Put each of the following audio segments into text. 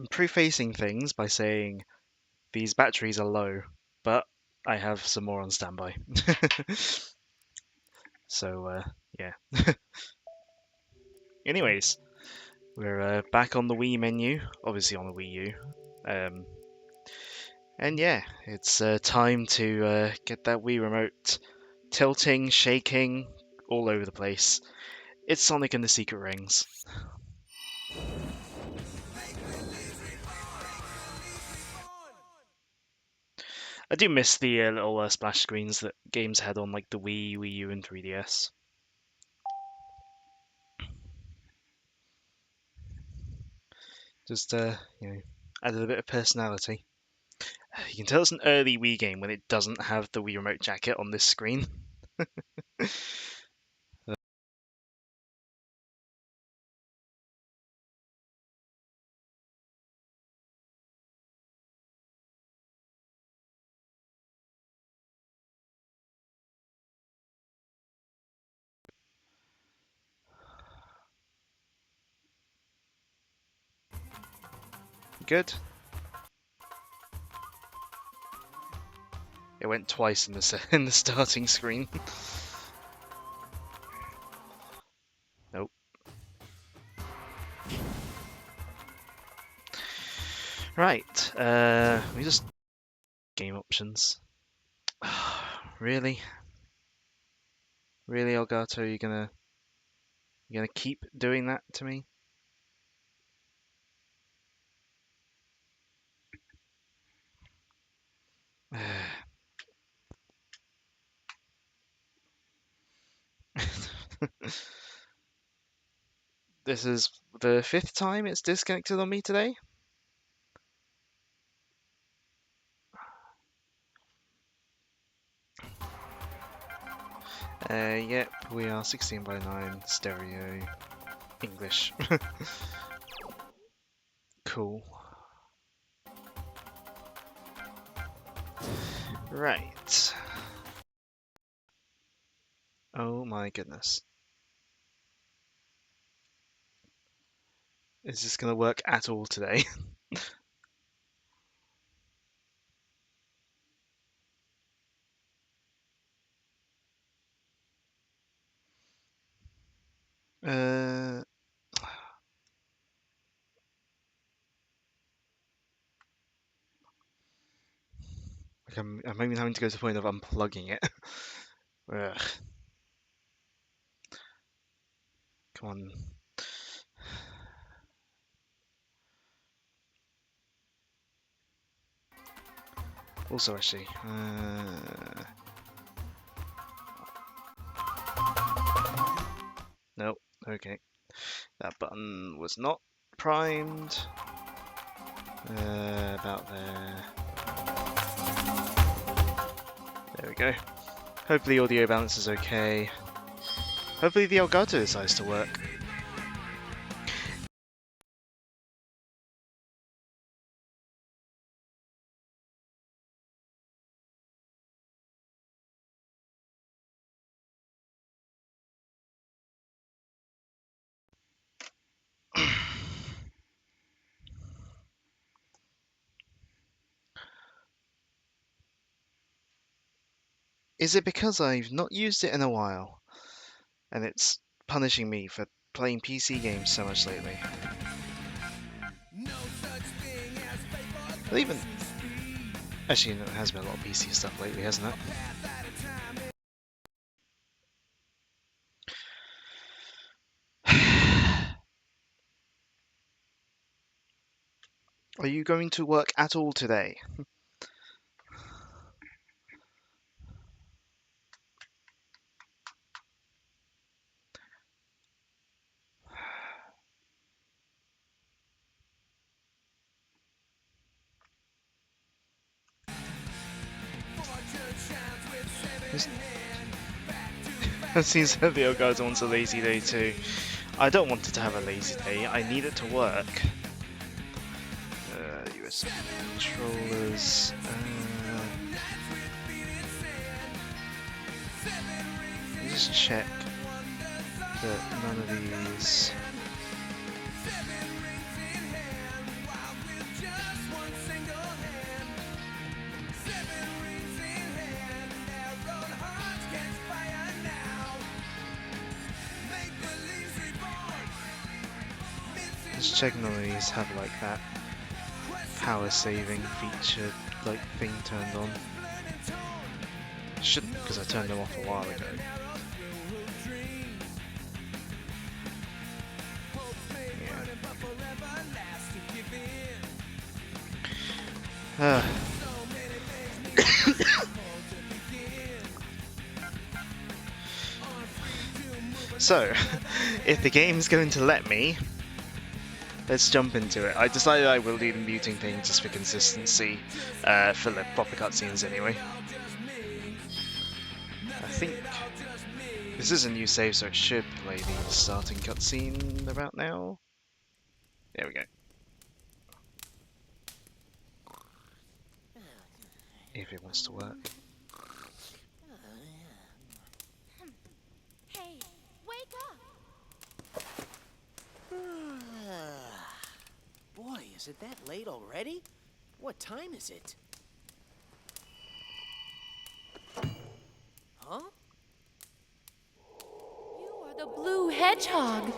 I'm prefacing things by saying these batteries are low, but I have some more on standby. So, yeah. Anyways, we're back on the Wii menu, obviously on the Wii U. And yeah, it's time to get that Wii remote tilting, shaking, all over the place. It's Sonic and the Secret Rings. I do miss the little splash screens that games had on like the Wii, Wii U, and 3DS. Just added a bit of personality. You can tell it's an early Wii game when it doesn't have the Wii Remote jacket on this screen. Good. It went twice in the starting screen. Nope. Right. We just game options. Really? Really, Elgato? You gonna keep doing that to me? This is the 5th time it's disconnected on me today. Yep, we are 16:9 stereo English. Cool. Right. Oh my goodness. Is this gonna work at all today? uh, I'm even having to go to the point of unplugging it. Ugh. Come on. Also, actually, nope. Okay, that button was not primed. About there. There we go. Hopefully audio balance is okay. Hopefully the Elgato decides to work. Is it because I've not used it in a while and it's punishing me for playing PC games so much lately? But even actually, it has been a lot of PC stuff lately, hasn't it? Are you going to work at all today? It seems that the Elgato wants a lazy day too. I don't want it to have a lazy day. I need it to work. USB controllers. Let me just check that none of these. Just checking on these have like that power saving feature like thing turned on. Shouldn't, because I turned them off a while ago. Yeah. So, if the game's going to let me, let's jump into it. I decided I will do the muting thing just for consistency, for the proper cutscenes anyway. I think this is a new save, so it should play the starting cutscene about now. There we go. If it wants to work. Hey, wake up! Boy, is it that late already? What time is it? Huh? You are the blue hedgehog.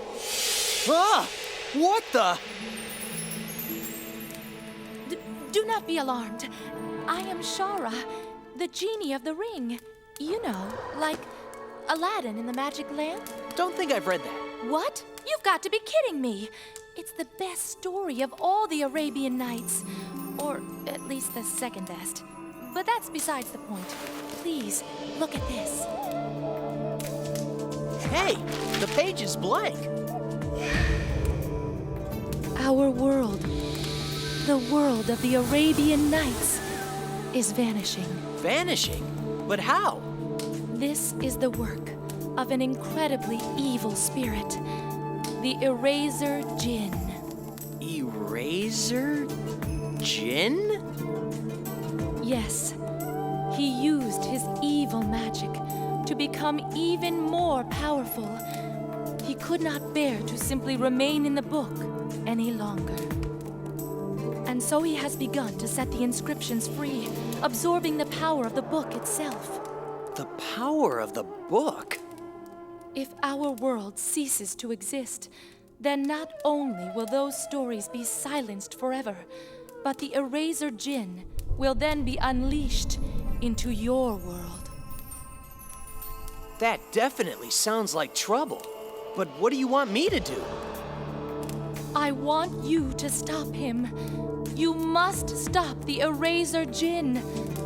Ah! What the? Do not be alarmed. I am Shara, the genie of the ring. You know, like Aladdin in the magic lamp. Don't think I've read that. What? You've got to be kidding me. It's the best story of all the Arabian Nights. Or at least the second best. But that's besides the point. Please, look at this. Hey, the page is blank. Our world, the world of the Arabian Nights, is vanishing. Vanishing? But how? This is the work of an incredibly evil spirit, the Eraser Jinn. Eraser? Jinn? Yes, he used his evil magic to become even more powerful. He could not bear to simply remain in the book any longer. And so he has begun to set the inscriptions free, absorbing the power of the book itself. The power of the book? If our world ceases to exist, then not only will those stories be silenced forever, but the Eraser Jinn will then be unleashed into your world. That definitely sounds like trouble. But what do you want me to do? I want you to stop him. You must stop the Eraser Jinn.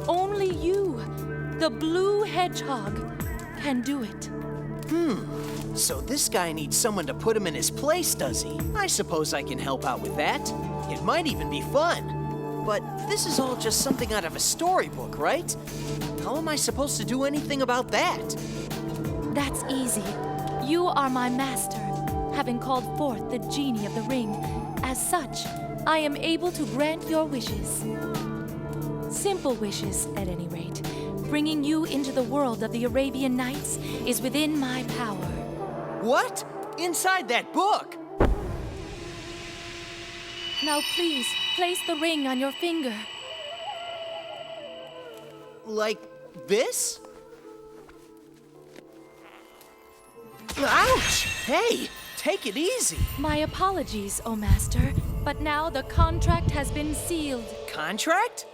Only you, the blue hedgehog, can do it. So this guy needs someone to put him in his place, does he? I suppose I can help out with that. It might even be fun. But this is all just something out of a storybook, right? How am I supposed to do anything about that? That's easy. You are my master, having called forth the genie of the ring. As such, I am able to grant your wishes. Simple wishes, at any rate. Bringing you into the world of the Arabian Nights is within my power. What? Inside that book? Now please, place the ring on your finger. Like this? Ouch! Hey, take it easy. My apologies, O Master, but now the contract has been sealed. Contract?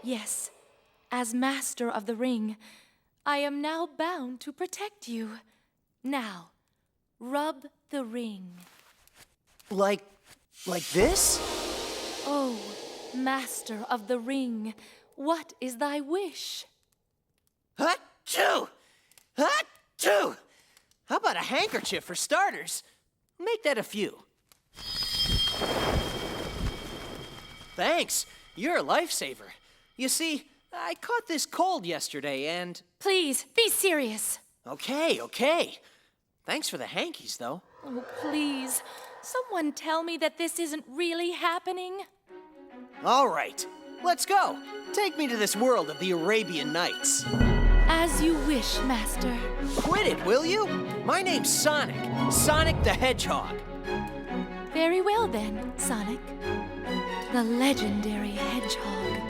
Yes, as Master of the Ring, I am now bound to protect you. Now, rub the ring. Like this? Oh, Master of the Ring, what is thy wish? Achoo! Achoo! How about a handkerchief for starters? Make that a few. Thanks. You're a lifesaver. You see, I caught this cold yesterday and... Please, be serious. Okay. Thanks for the hankies, though. Oh, please. Someone tell me that this isn't really happening. All right. Let's go. Take me to this world of the Arabian Nights. As you wish, Master. Quit it, will you? My name's Sonic. Sonic the Hedgehog. Very well then, Sonic. The legendary hedgehog.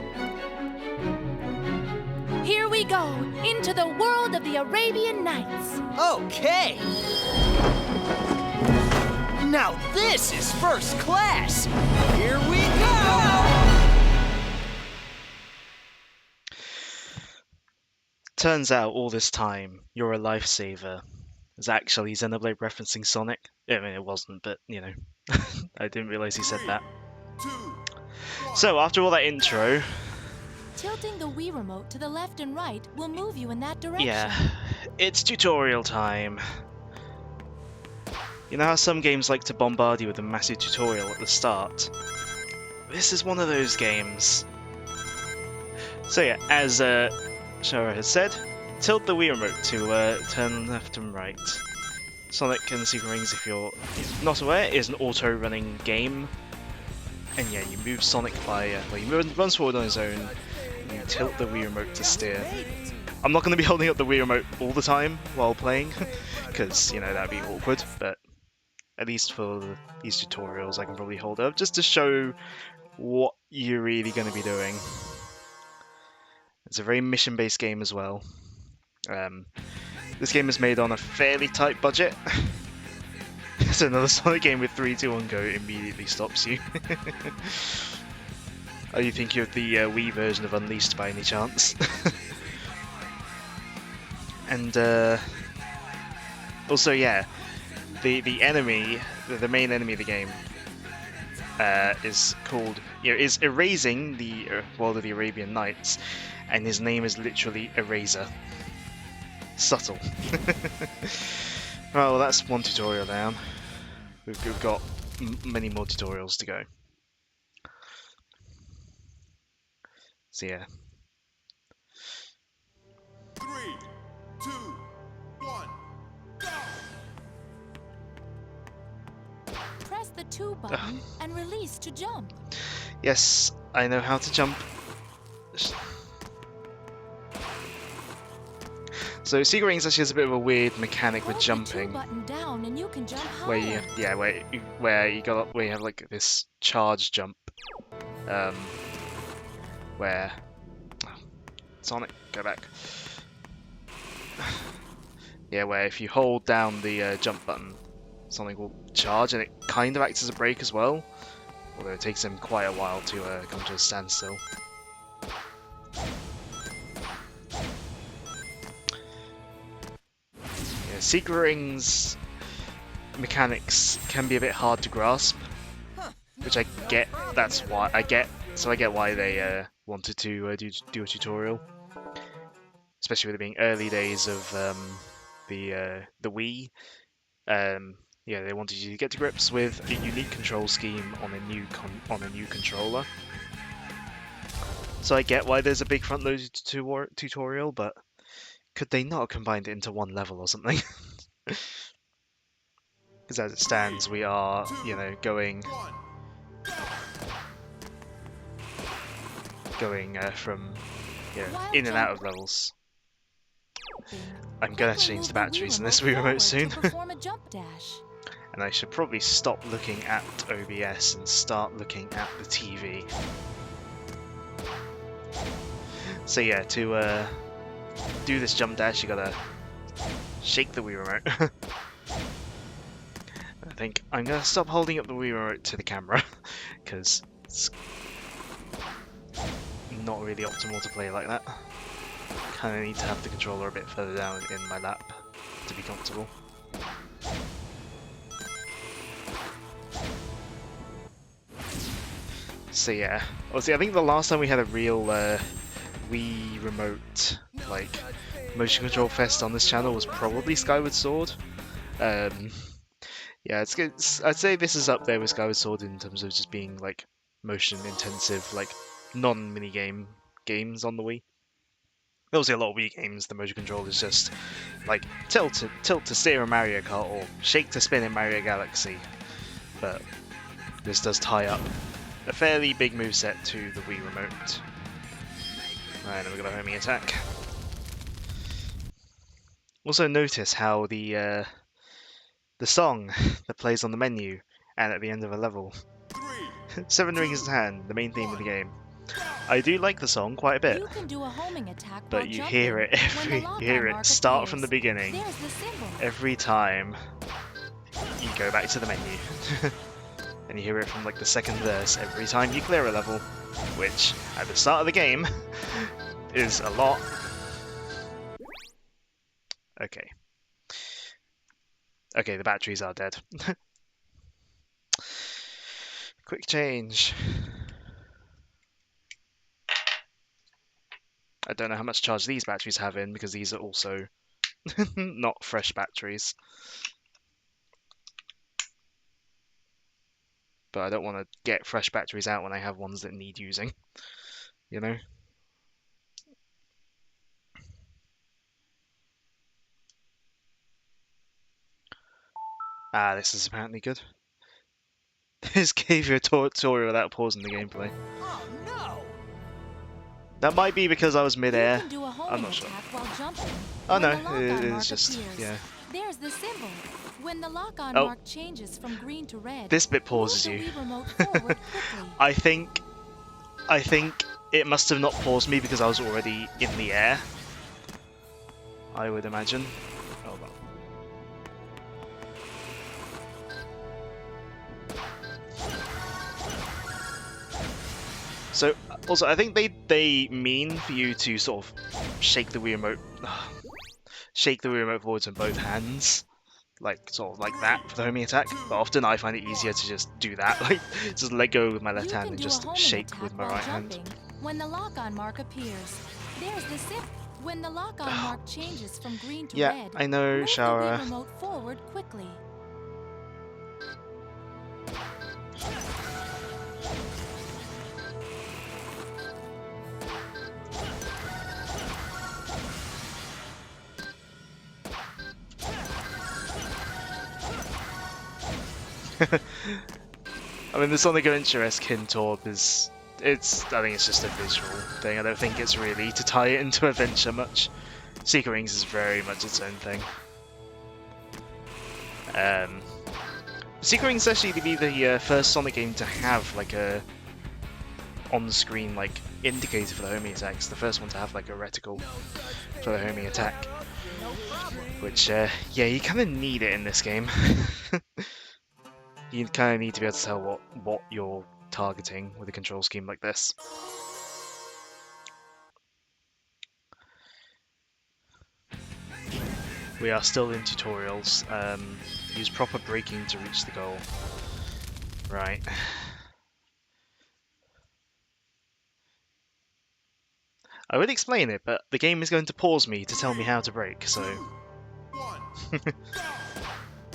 Here we go, into the world of the Arabian Nights. Okay. Now this is first class! Here we go! Turns out all this time, you're a lifesaver. It's actually Xenoblade referencing Sonic. I mean, it wasn't, but, you know. I didn't realize he said that. So, after all that intro... Tilting the Wii remote to the left and right will move you in that direction. Yeah, it's tutorial time. You know how some games like to bombard you with a massive tutorial at the start? This is one of those games. So yeah, as Shara has said, tilt the Wii remote to turn left and right. Sonic and Secret Rings, if you're not aware, is an auto-running game. And yeah, you move Sonic by, well, he runs forward on his own, and you tilt the Wii remote to steer. I'm not going to be holding up the Wii remote all the time while playing, because, you know, that'd be awkward, but at least for these tutorials I can probably hold up, just to show what you're really going to be doing. It's a very mission-based game as well. This game is made on a fairly tight budget. So another Sonic game with 3, 2, 1, go immediately stops you. Are you thinking of the Wii version of Unleashed by any chance? And also, yeah, the enemy, the main enemy of the game, is called, is erasing the world of the Arabian Nights, and his name is literally Eraser. Subtle. Right, well, that's one tutorial down. We've got many more tutorials to go. So yeah. 3, 2, 1, go! Press the 2 button and release to jump. Yes, I know how to jump. So Secret Rings actually has a bit of a weird mechanic with jumping, Hold the 2 button down and you can jump where higher. where you have like this charge jump, where Sonic, go back. Yeah, where if you hold down the jump button, Sonic will charge, and it kind of acts as a brake as well, although it takes him quite a while to come to a standstill. Secret Rings mechanics can be a bit hard to grasp, which I get. That's why I get why they wanted to do a tutorial, especially with it being early days of the Wii. Yeah, they wanted you to get to grips with a unique control scheme on a new controller. So I get why there's a big front-loaded tutorial, but could they not have combined it into one level or something? Because as it stands, we are, going from in and out of levels. I'm gonna change the batteries in this Wii remote soon. And I should probably stop looking at OBS and start looking at the TV. So yeah, to do this jump dash, you gotta shake the Wii remote. I think I'm gonna stop holding up the Wii remote to the camera, because it's not really optimal to play like that. Kinda need to have the controller a bit further down in my lap to be comfortable. So yeah, obviously I think the last time we had a real Wii remote motion control fest on this channel was probably Skyward Sword. Yeah, it's good. I'd say this is up there with Skyward Sword in terms of just being motion intensive, non-mini games on the Wii. Obviously a lot of Wii games, the motion control is just tilt to steer in Mario Kart or shake to spin in Mario Galaxy. But this does tie up a fairly big moveset to the Wii remote. Right, then we've got a homing attack. Also notice how the song that plays on the menu and at the end of a level, 7 Rings in Hand, the main theme of the game. I do like the song quite a bit, You can do a homing attack but while you jumping hear it when the lockdown mark start appears. from the beginning There's the symbol. every time. you go back to the menu. And you hear it from like the second verse every time you clear a level, which at the start of the game is a lot. Okay. Okay, the batteries are dead. Quick change. I don't know how much charge these batteries have in because these are also not fresh batteries. But I don't want to get fresh batteries out when I have ones that need using, you know? Ah, this is apparently good. This gave you a tutorial without pausing the gameplay. Oh no! That might be because I was You mid-air. can do a homing I'm not sure. attack while jumping. Oh When no, the lock-on mark it's just, appears, yeah. There's the symbol. When the lock-on Oh. mark changes from green to red, This bit move pauses the you. Wii remote forward quickly. I think it must have not paused me because I was already in the air. I would imagine. Hold on. So, also, I think they mean for you to sort of shake the Wii remote forwards in both hands, like sort of like that for the homing attack. But often I find it easier to just do that, like just let go with my left You hand can and do a just homing shake attack with my while right hand. jumping. When the lock-on mark appears, there's the symbol. When the lock-on mark changes from green to Yeah, red, I know, move the Shower. Wii remote forward quickly. I mean, the Sonic Adventure-esque hint orb is... I think it's just a visual thing. I don't think it's really to tie it into Adventure much. Secret Rings is very much its own thing. Secret Rings actually to be the first Sonic game to have like a on-screen like indicator for the homing attacks. The first one to have like a reticle for the homing attack. Which, yeah, you kind of need it in this game. You kind of need to be able to tell what you're targeting with a control scheme like this. We are still in tutorials. Use proper braking to reach the goal. Right. I would explain it, but the game is going to pause me to tell me how to brake, so... 1, go!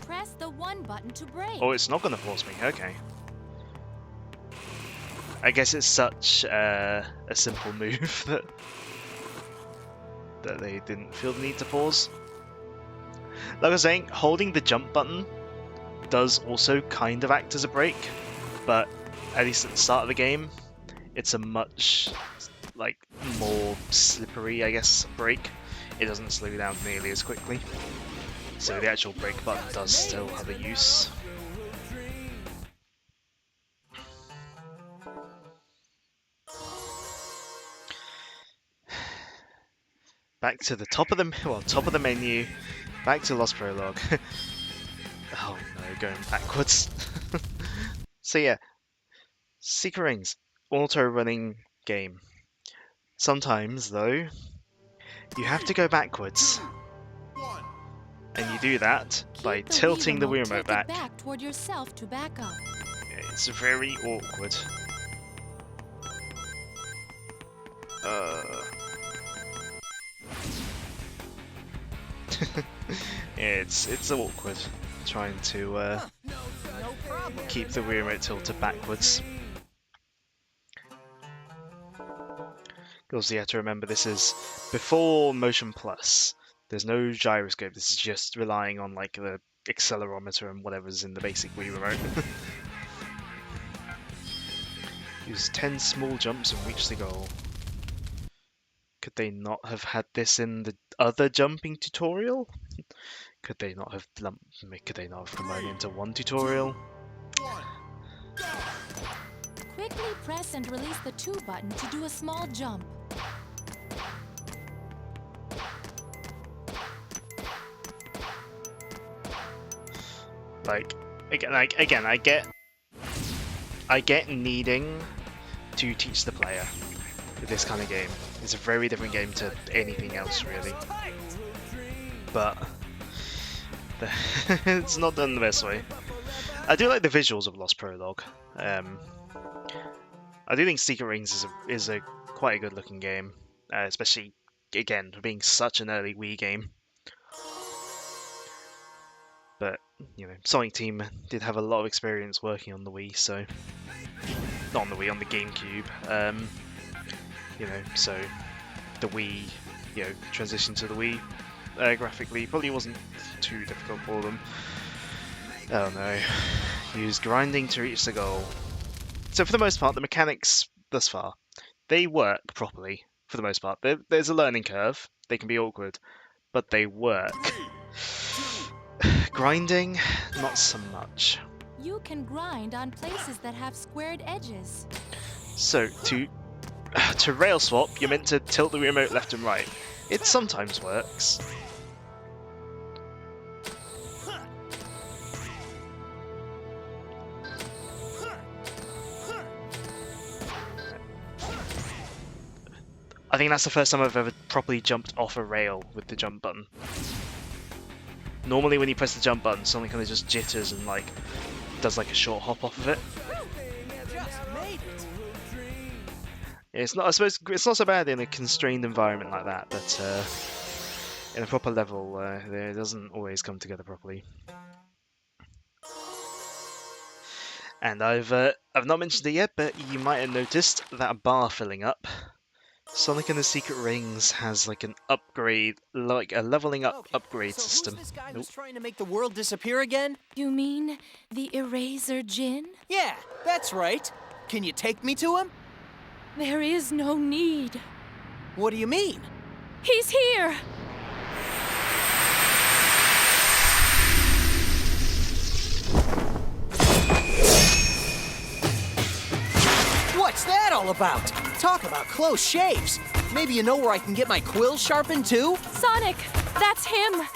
Press the 1 button to brake. Oh, it's not going to pause me, okay. I guess it's such a simple move that they didn't feel the need to pause. Like I was saying, holding the jump button does also kind of act as a brake, but at least at the start of the game, it's a much like more slippery, I guess, brake. It doesn't slow down nearly as quickly, so the actual brake button does still have a use. Back to the top of the menu. Back to Lost Prologue. Oh no, going backwards. So yeah, Secret Rings, auto-running game. Sometimes though, you have to go backwards, 1, and you do that by Keep tilting the Wii remote tilted back. toward yourself to back up. It's very awkward. It's awkward trying to keep the Wii remote tilted backwards. Also, you have to remember this is before Motion Plus. There's no gyroscope. This is just relying on like the accelerometer and whatever's in the basic Wii remote. Use 10 small jumps and reach the goal. Could they not have had this in the other jumping tutorial? Could they not have combined it into one tutorial? 1, go! Quickly press and release the 2 button to do a small jump. Like again, I get needing to teach the player with this kind of game. It's a very different game to anything else, really. But it's not done the best way. I do like the visuals of Lost Prologue. I do think Secret Rings is a quite a good looking game, especially again for being such an early Wii game. But you know, Sonic Team did have a lot of experience working on the Wii, so not on the Wii, on the GameCube. You know, so the Wii, you know, transition to the Wii graphically probably wasn't too difficult for them. Oh no, use grinding to reach the goal. So for the most part, the mechanics thus far, they work properly for the most part. There's a learning curve. They can be awkward, but they work. Grinding, not so much. You can grind on places that have squared edges. So to rail swap, you're meant to tilt the remote left and right. It sometimes works. I think that's the first time I've ever properly jumped off a rail with the jump button. Normally when you press the jump button, something kind of just jitters and like does like a short hop off of it. It's not. I suppose it's not so bad in a constrained environment like that, but in a proper level, it doesn't always come together properly. And I've not mentioned it yet, but you might have noticed that bar filling up. Sonic and the Secret Rings has like an upgrade, like a leveling up upgrade so system. Who's this guy who's trying to make the world disappear again? You mean the Eraser Djinn? Yeah, that's right. Can you take me to him? There is no need. What do you mean? He's here! What's that all about? Talk about close shaves. Maybe you know where I can get my quill sharpened too? Sonic! That's him!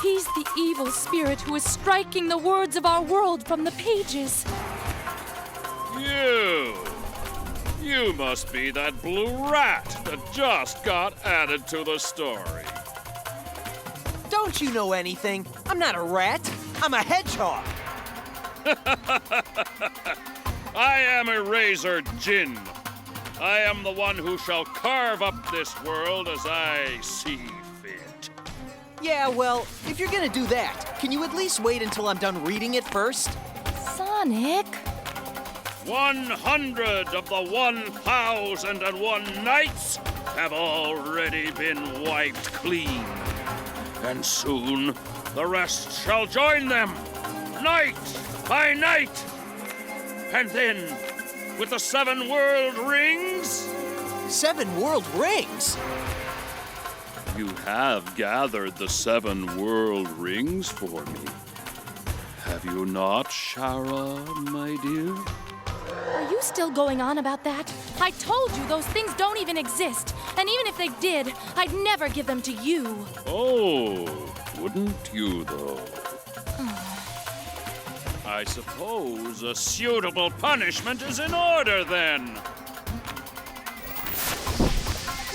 He's the evil spirit who is striking the words of our world from the pages. You must be that blue rat that just got added to the story. Don't you know anything? I'm not a rat. I'm a hedgehog. I am Eraser Djinn. I am the one who shall carve up this world as I see fit. Yeah, well, if you're gonna do that, can you at least wait until I'm done reading it first? Sonic? 100 of the 1,001 nights have already been wiped clean. And soon the rest shall join them, night by night. And then, with the 7 world rings... 7 world rings? You have gathered the 7 world rings for me. Have you not, Shara, my dear? Are you still going on about that? I told you those things don't even exist. And even if they did, I'd never give them to you. Oh, wouldn't you, though? I suppose a suitable punishment is in order, then.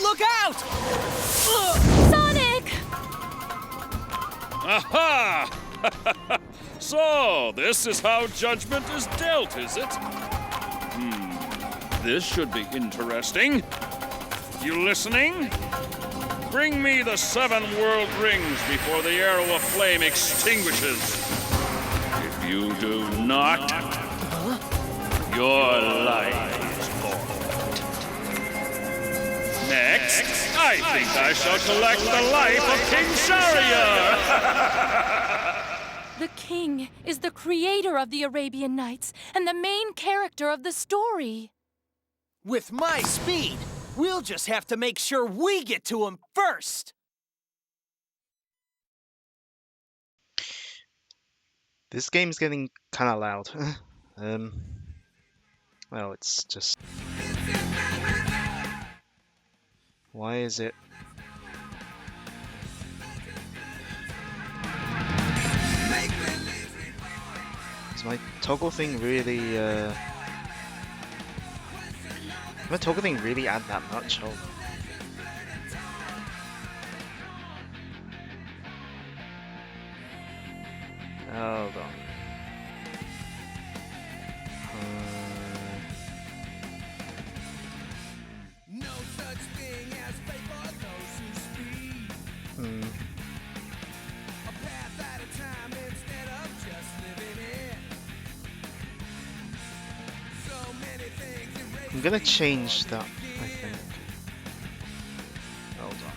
Look out! Sonic! Aha! So, this is how judgment is dealt, is it? This should be interesting. You listening? Bring me the 7 world rings before the arrow of flame extinguishes. If you do not, your life is forfeit. Next, I think I shall collect the life of King Shahryar. The king is the creator of the Arabian Nights and the main character of the story. With my speed, we'll just have to make sure we get to him first. This game's getting kind of loud. Well, it's just... Why is it... Does my toggle thing really, does my toggle thing really add that much? Hold on. Hold on. I'm gonna change that, I think. Hold on.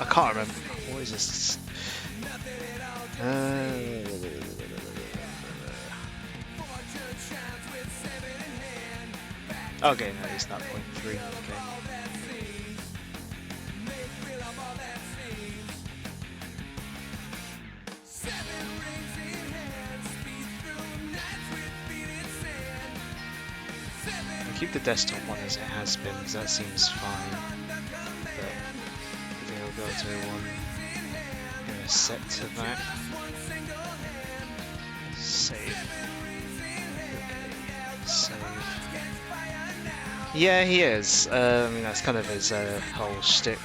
I can't remember. What is this? Okay, no, it's not 0.3. Okay. Keep the desktop one as it has been, because that seems fine. But I think I'll go to one. I'm gonna set to that. Save. Okay. Save. Yeah, he is. I mean, that's kind of his whole shtick.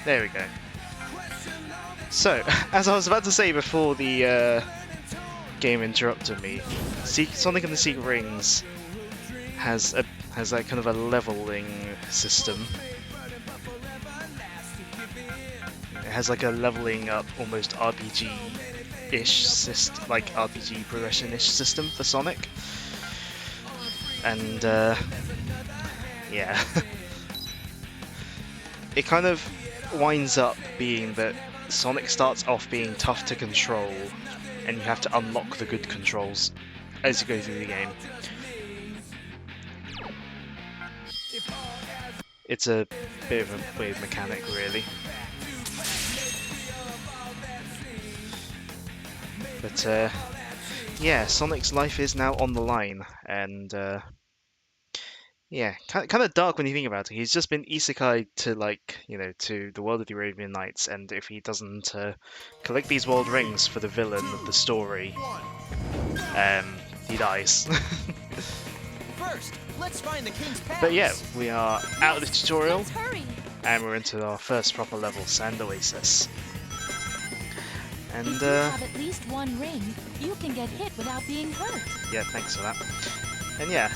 There we go. So, as I was about to say before the game interrupted me, Sonic and the Secret Rings has like kind of a leveling system. It has like a leveling up, almost RPG-ish like RPG progression-ish system for Sonic, and yeah, it kind of winds up being that Sonic starts off being tough to control, and you have to unlock the good controls as you go through the game. It's a bit of a weird mechanic, really. But yeah, Sonic's life is now on the line, and yeah, kind of dark when you think about it. He's just been isekai to, like, you know, to the world of the Arabian Nights, and if he doesn't collect these world rings for the villain of the story, he dies. First, let's find the king's palace. But yeah, we are out of the tutorial, Let's hurry. and we're into our first proper level, Sand Oasis. And If you have at least one ring, you can get hit without being hurt. yeah, thanks for that. And yeah,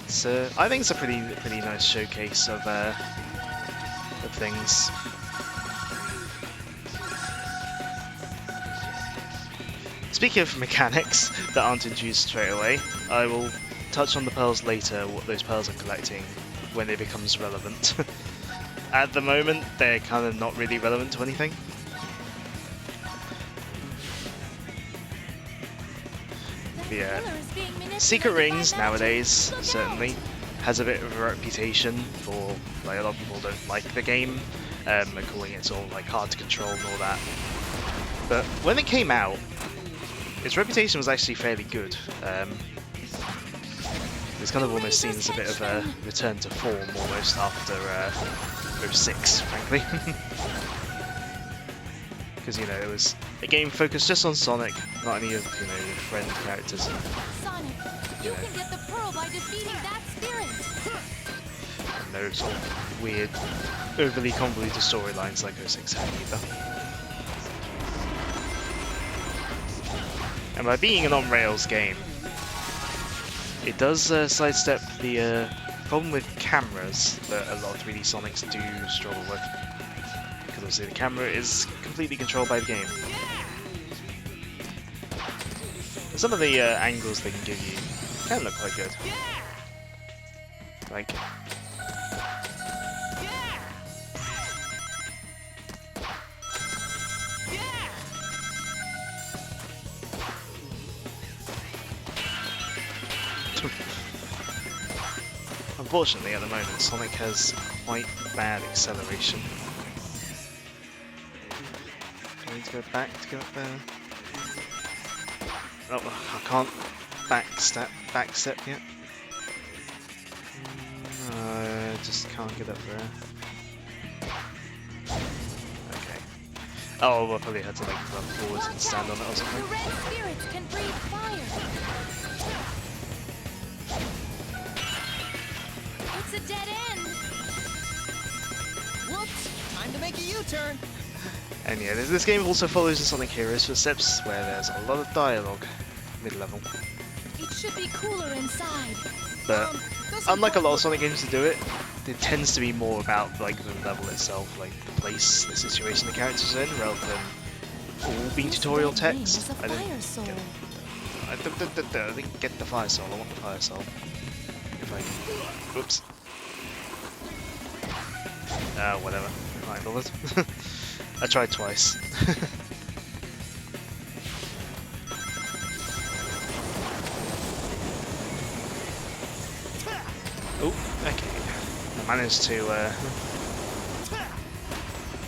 so I think it's a pretty nice showcase of things. Speaking of mechanics that aren't introduced straight away, I will touch on the pearls later, what those pearls are collecting, when it becomes relevant. At the moment, they're kind of not really relevant to anything. Yeah. Secret Rings nowadays certainly has a bit of a reputation for, like, a lot of people don't like the game, and calling it sort of like hard to control and all that. But when it came out, its reputation was actually fairly good. It's kind of almost seen as a bit of a return to form almost after 06, frankly. Because, you know, it was a game focused just on Sonic, not any of, you know, your friend characters. And, Sonic, you can get the pearl by defeating that spirit. and no sort of weird, overly convoluted storylines like 06 had either. And by being an on-rails game, it does sidestep the problem with cameras that a lot of 3D Sonics do struggle with. Because obviously the camera is completely controlled by the game. But some of the angles they can give you can look quite good. Like... Unfortunately, at the moment, Sonic has quite bad acceleration. I need to go back to get up there. Oh, I can't back step yet. Just can't get up there. Okay. Oh, we'll probably have to like run forwards and stand on it or The something. red spirits can breathe fire. It's a dead end. Whoops! Time to make a U-turn. And yeah, this game also follows in Sonic Heroes footsteps, where there's a lot of dialogue mid-level. It should be cooler inside. But Doesn't unlike a lot of quite Sonic games to do it, it tends to be more about like the level itself, like the place, the situation the character's in, rather than all being This tutorial red ring text. is a I fire didn't soul. I didn't get the fire soul. I want the fire soul. If I can. Whoops. Whatever. I ain't bothered. I tried twice. Oh, okay. I managed to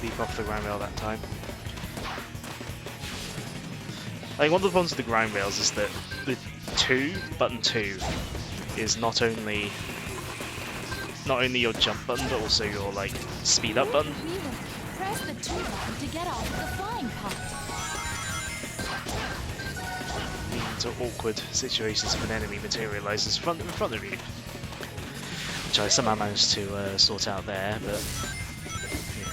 leap off the ground rail that time. I think one of the problems with the grind rails is that the button 2 is not only your jump button but also your like speed up button. Weaver, press the 2 button to get off the flying pot. Leading to awkward situations if an enemy materializes in front of you. Which I somehow managed to sort out there, but yeah.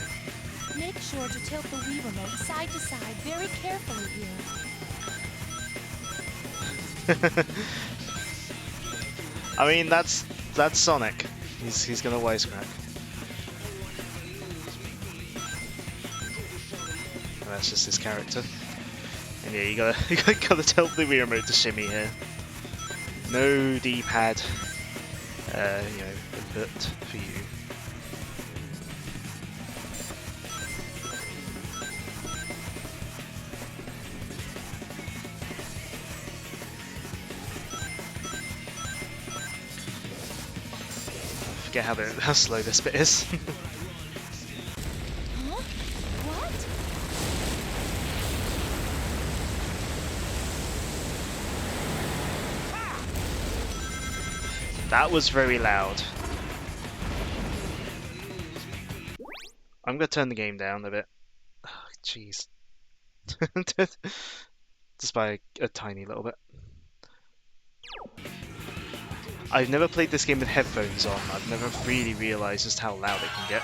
Make sure to tilt the Weaver mode side to side very carefully here. I mean, that's Sonic. He's gonna wisecrack. And that's just his character. And yeah, you gotta tell the Wii remote to shimmy here. No D-pad, input for you. Forget how slow this bit is. Huh? What? That was very loud. I'm gonna turn the game down a bit. Jeez. Just by a tiny little bit. I've never played this game with headphones on. I've never really realised just how loud it can get.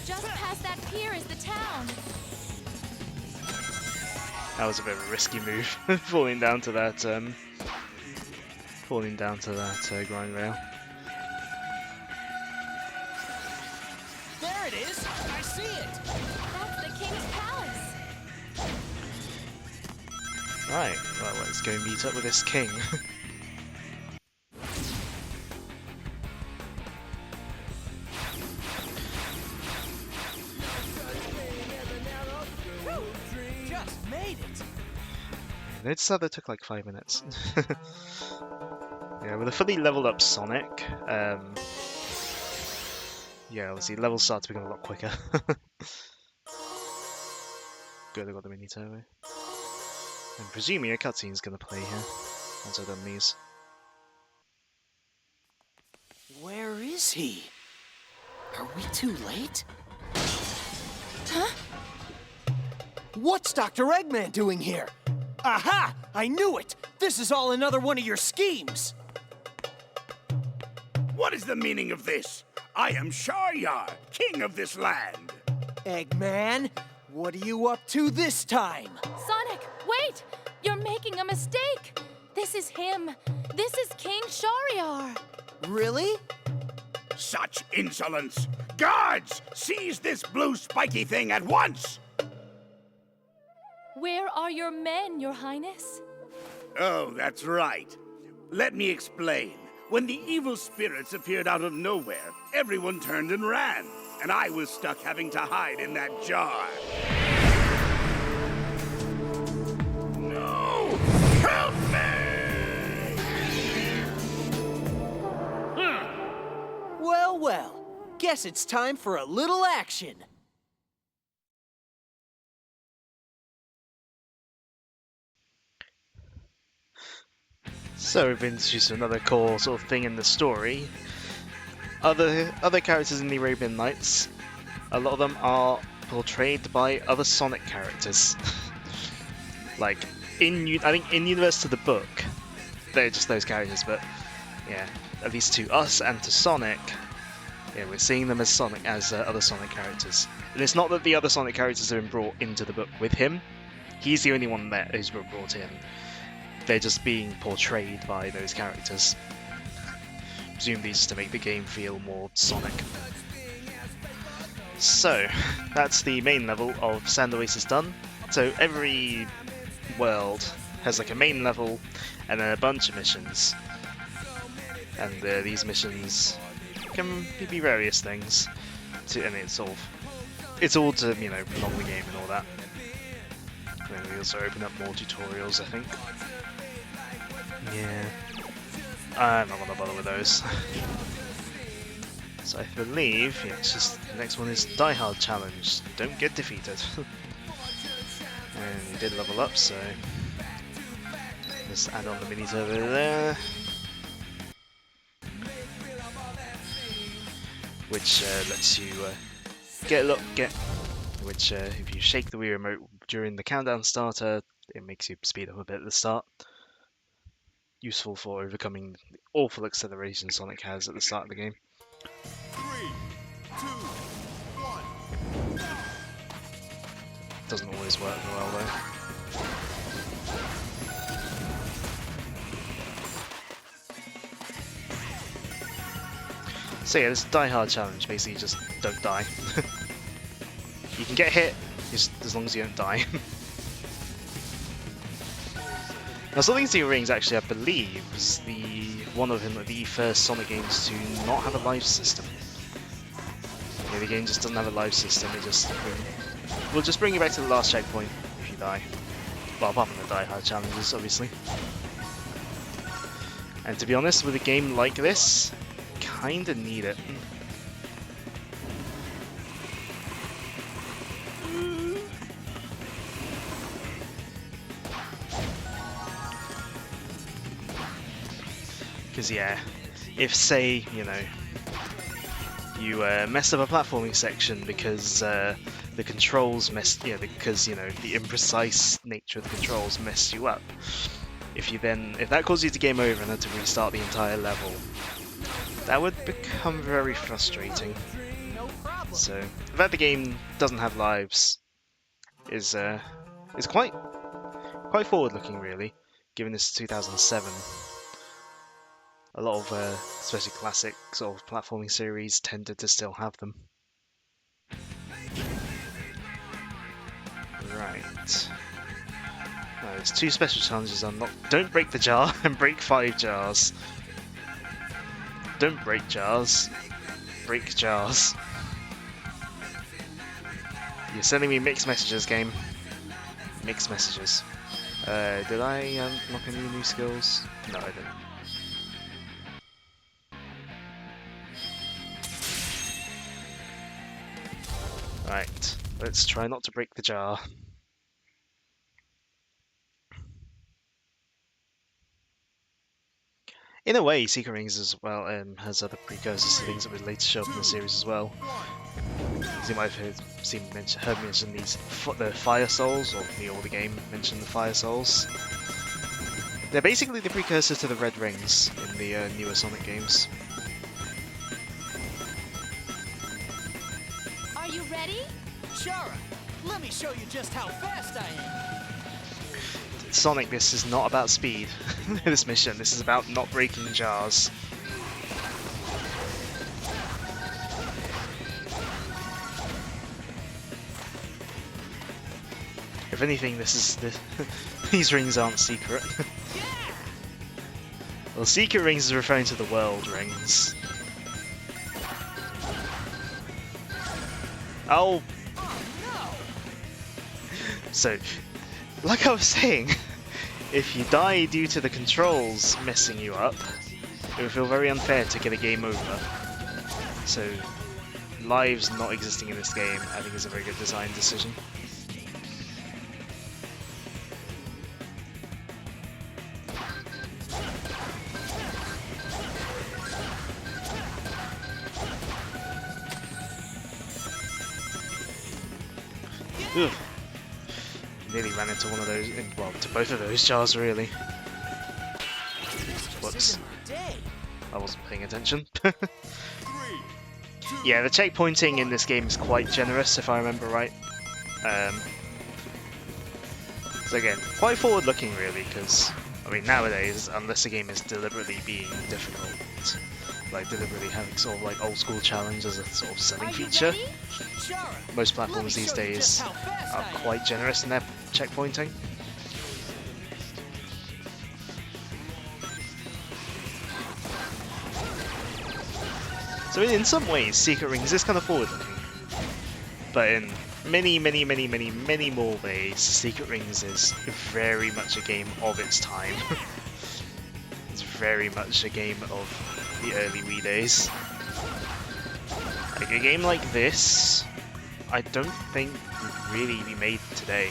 Just past that pier is the town. That was a bit of a risky move, falling down to that grind rail. There it is! I see it! That's the king's palace. Right, well, let's go meet up with this king. Just made it! Notice how that took like 5 minutes. Yeah, with a fully leveled up Sonic, yeah, obviously levels start to become a lot quicker. Good, I got the mini turbo. I'm presuming a cutscene's gonna play here once I've done these. Where is he? Are we too late? Huh? What's Dr. Eggman doing here? Aha! I knew it! This is all another one of your schemes! What is the meaning of this? I am Sharyar, king of this land. Eggman, what are you up to this time? Sonic, wait! You're making a mistake. This is him. This is King Sharyar. Really? Such insolence! Guards, seize this blue spiky thing at once! Where are your men, Your Highness? Oh, that's right. Let me explain. When the evil spirits appeared out of nowhere, everyone turned and ran, and I was stuck having to hide in that jar. No! Help me! guess it's time for a little action. So we've been introduced to another core sort of thing in the story. Other characters in the Arabian Nights, a lot of them are portrayed by other Sonic characters. Like I think in Universe to the book, they're just those characters, but yeah, at least to us and to Sonic, yeah, we're seeing them as other Sonic characters. And it's not that the other Sonic characters have been brought into the book with him. He's the only one that who's been brought in. They're just being portrayed by those characters. Presumably just to make the game feel more Sonic. So, that's the main level of Sand Oasis done. So every world has like a main level and then a bunch of missions. And these missions can be various things. And it's all to, you know, prolong the game and all that. And then we also open up more tutorials, I think. Yeah, I'm not gonna bother with those. So I believe, yeah, it's just the next one is Die Hard Challenge. Don't get defeated. And we did level up, so let's add on the minis over there, which lets you which if you shake the Wii remote during the countdown starter, it makes you speed up a bit at the start. Useful for overcoming the awful acceleration Sonic has at the start of the game. 3, 2, 1. Doesn't always work well though. So yeah, this Die Hard Challenge, basically just don't die. You can get hit, just as long as you don't die. Now, Sonic Zero Rings actually, I believe, was one of the first Sonic games to not have a life system. Yeah, the game just doesn't have a life system. It just will just bring you back to the last checkpoint if you die. Well, apart from the Die Hard challenges, obviously. And to be honest, with a game like this, kinda need it. Because yeah, if say, you know, you mess up a platforming section because the controls because, you know, the imprecise nature of the controls messed you up. If that causes you to game over and had to restart the entire level, that would become very frustrating. So the fact the game doesn't have lives is quite forward-looking, really, given this is 2007. A lot of, especially classic sort of platforming series, tended to still have them. Right. There's 2 special challenges unlocked. Don't break the jar and break 5 jars. Don't break jars. Break jars. You're sending me mixed messages, game. Mixed messages. Did I unlock any new skills? No, I didn't. Right, let's try not to break the jar. In a way, Secret Rings as well has other precursors to things that would later show up in the series as well. As you might have heard mention the Fire Souls, or the older game mentioned the Fire Souls. They're basically the precursor to the Red Rings in the newer Sonic games. Are you ready? Shara, let me show you just how fast I am. Sonic, this is not about speed. This mission, this is about not breaking jars. If anything, these rings aren't secret. Well, Secret Rings is referring to the World Rings. Oh! So, like I was saying, if you die due to the controls messing you up, it would feel very unfair to get a game over. So, lives not existing in this game, I think is a very good design decision. Ugh. Nearly ran into one of those, well, to both of those jars really. Whoops, I wasn't paying attention. Yeah, the checkpointing in this game is quite generous, if I remember right. So again, quite forward-looking really, because, I mean, nowadays, unless a game is deliberately being difficult, like deliberately having sort of like old-school challenge as a sort of selling feature, most platforms these days are quite generous in their checkpointing. So in some ways, Secret Rings is kind of forward-looking, but in many more ways, Secret Rings is very much a game of its time. It's very much a game of the early Wii days. Like a game like this, I don't think would really be made today.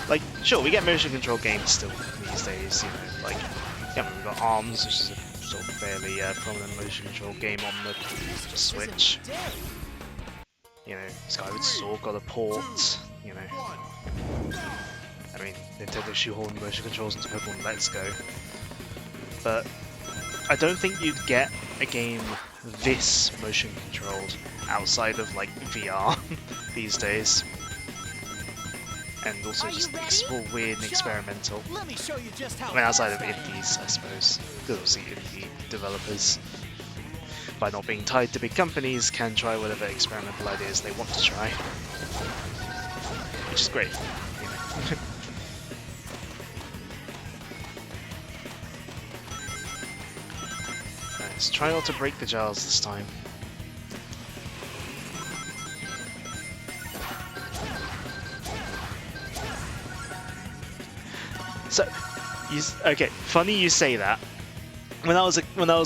Like, sure, we get motion control games still these days, you know, like, yeah, we've got ARMS, which is a sort of fairly prominent motion control game on the Switch. You know, Skyward Sword got a port, you know. I mean, Nintendo shoehorned motion controls into Pokemon Let's Go. But I don't think you'd get a game this motion controlled outside of like VR these days. And also just weird and experimental. I mean, outside of indies, I suppose. Because obviously indie developers, by not being tied to big companies, can try whatever experimental ideas they want to try. Which is great, you know. Let's try not to break the jars this time. So, okay, funny you say that. When I was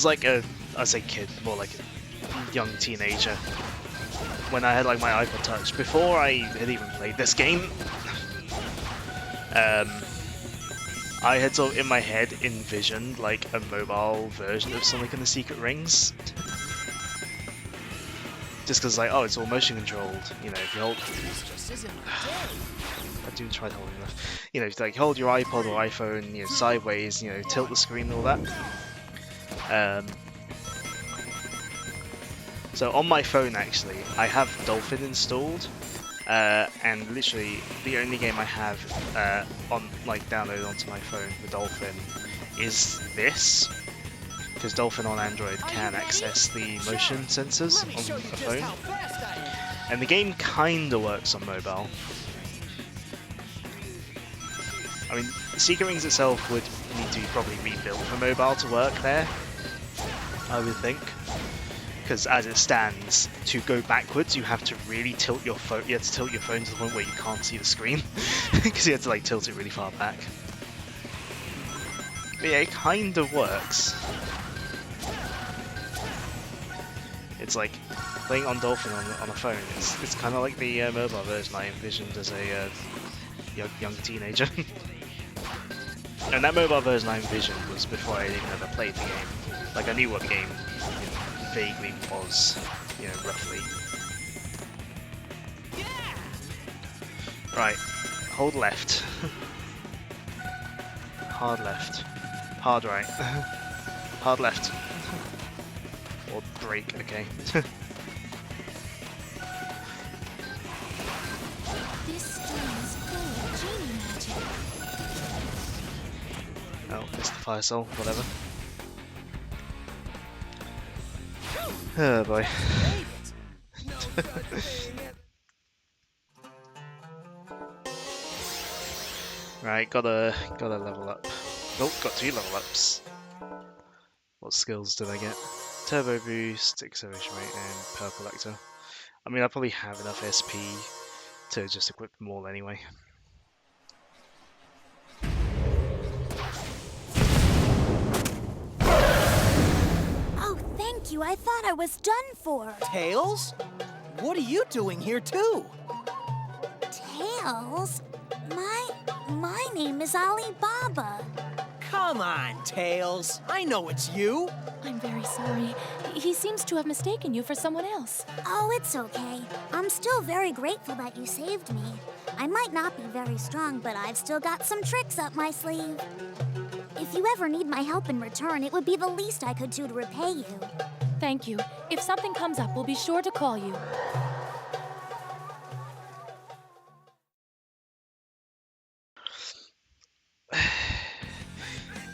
like a, I say kid, more like a young teenager. When I had like my iPod Touch, before I had even played this game, I had sort of in my head envisioned like a mobile version of Sonic and the Secret Rings. Just because like, oh, it's all motion controlled, you know, if you hold... I do try to hold enough. You know, like hold your iPod or iPhone, you know, sideways, you know, tilt the screen and all that. So on my phone actually, I have Dolphin installed, and literally the only game I have on like downloaded onto my phone for Dolphin is this, because Dolphin on Android can access the motion sensors on a phone, and the game kinda works on mobile. I mean, Secret Rings itself would need to be probably rebuilt for mobile to work there, I would think. Because as it stands, to go backwards, you have to really tilt your phone. You have to tilt your phone to the point where you can't see the screen, because you have to like tilt it really far back. But yeah, it kind of works. It's like playing on Dolphin on a phone. It's kind of like the mobile version I envisioned as a young teenager. And that mobile version I envisioned was before I even ever played the game. Like I knew what the game vaguely was, you know, roughly. Right, hold left. Hard left. Hard right. Hard left. Or brake, okay. Oh, it's the Fire Soul, whatever. Oh boy. Right, gotta level up. Oh, got 2 level ups. What skills did I get? Turbo Boost, Acceleration Rate, and Power Collector. I mean, I probably have enough SP to just equip them all anyway. Oh, thank thank you. I thought I was done for. Tails? What are you doing here too? Tails? My name is Alibaba. Come on, Tails. I know it's you. I'm very sorry. He seems to have mistaken you for someone else. Oh, it's okay. I'm still very grateful that you saved me. I might not be very strong, but I've still got some tricks up my sleeve. If you ever need my help in return, it would be the least I could do to repay you. Thank you. If something comes up, we'll be sure to call you.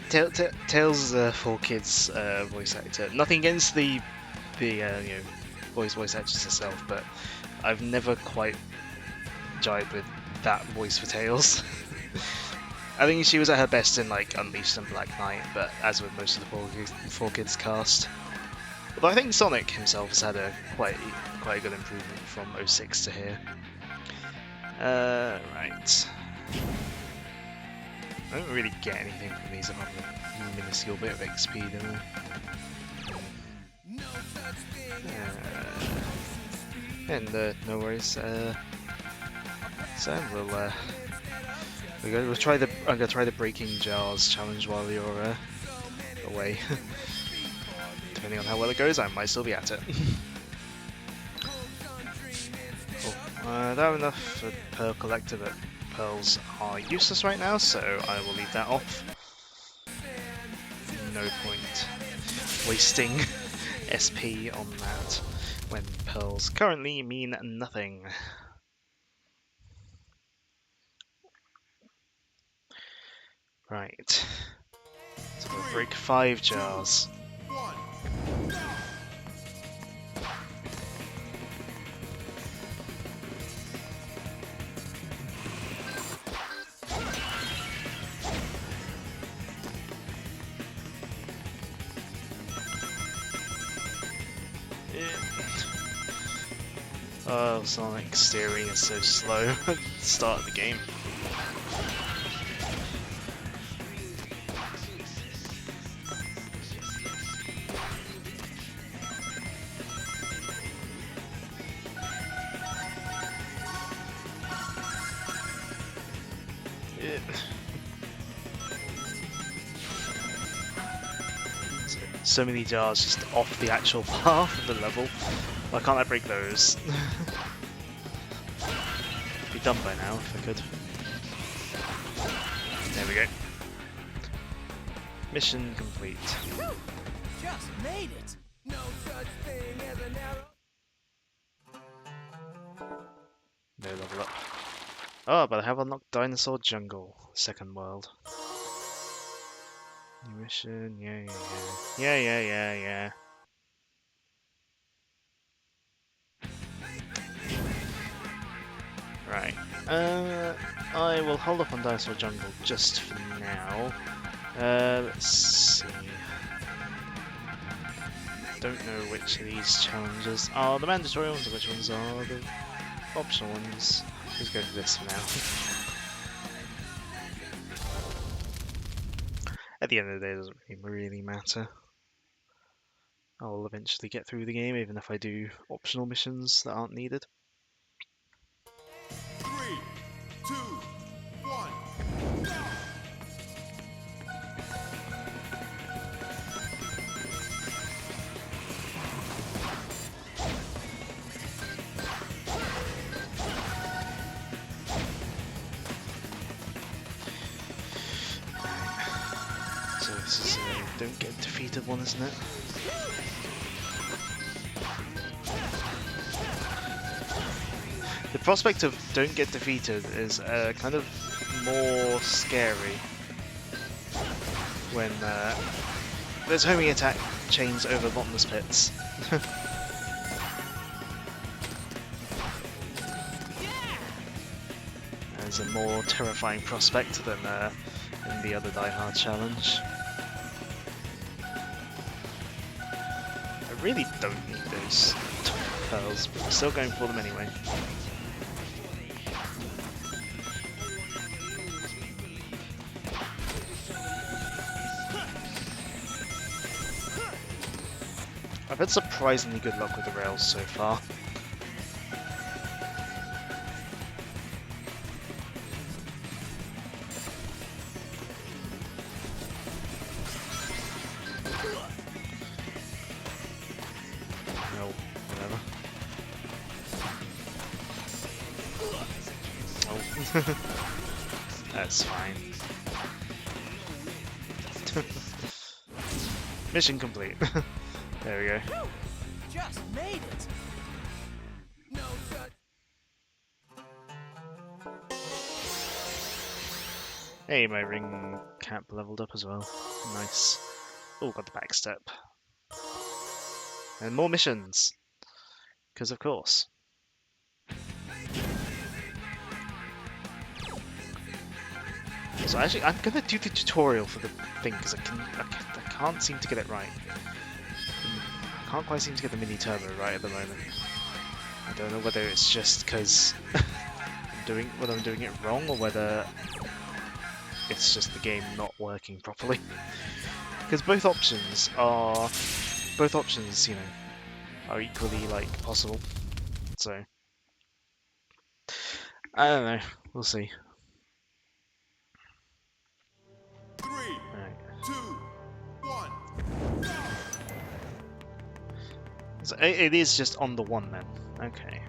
Tails is a 4Kids voice actor. Nothing against the voice actress herself, but I've never quite jived with that voice for Tails. I think she was at her best in like Unleashed and Black Knight, but as with most of the 4Kids cast. Although I think Sonic himself has had a quite a good improvement from 06 to here. Right. I don't really get anything from these apart from a minuscule bit of XP, do I? And no worries. So we'll try the. I'm gonna try the breaking jars challenge while you're away. Depending on how well it goes, I might still be at it. Cool. I don't have enough for Pearl Collector, but pearls are useless right now, so I will leave that off. No point wasting SP on that when pearls currently mean nothing. Right. So we'll break 5 jars. 1. Go! Oh, Sonic steering is so slow at the start of the game. So many jars just off the actual path of the level. Why can't I break those? Be done by now if I could. There we go. Mission complete. Just made it. No such thing as an arrow. No level up. Oh, but I have unlocked Dinosaur Jungle, second world. New mission, yeah. Right. I will hold up on Dinosaur Jungle just for now. Let's see. Don't know which of these challenges are the mandatory ones and which ones are the optional ones. Let's go for this for now. At the end of the day, it doesn't really matter. I'll eventually get through the game, even if I do optional missions that aren't needed. 3, 2, 1. Go! So this is a don't get defeated one, isn't it? The prospect of don't get defeated is kind of more scary when there's homing attack chains over bottomless pits. There's a more terrifying prospect than in the other Die Hard challenge. I really don't need those pearls, but I'm still going for them anyway. had surprisingly good luck with the rails so far. That's fine. Mission complete. There we go. Just made it. No such. Hey, my ring cap leveled up as well. Nice. Oh, got the back step. And more missions. Because of course. So actually, I'm gonna do the tutorial for the thing because I can't seem to get it right. I can't quite seem to get the mini turbo right at the moment. I don't know whether it's just because I'm doing it wrong or whether it's just the game not working properly. Because both options, you know, are equally like possible. So I don't know. We'll see. 3, Right. 2, 1, go! So it is just on the one then. Okay.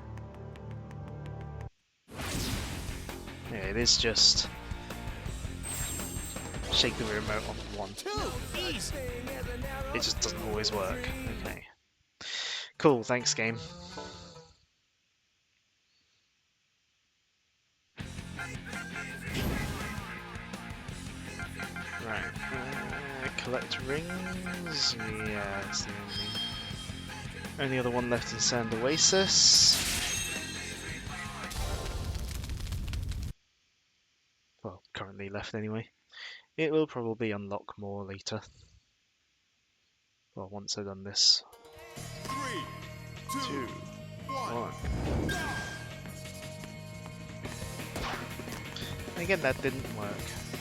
Yeah, it is just shake the remote on one. Easy. It just doesn't always work. Okay. Cool, thanks game. Right. Collect rings. Yeah, it's the only other one left in Sand Oasis. Well, currently left anyway. It will probably unlock more later. Well, once I've done this. 3, 2, 2, 1, 1. go! Again, that didn't work.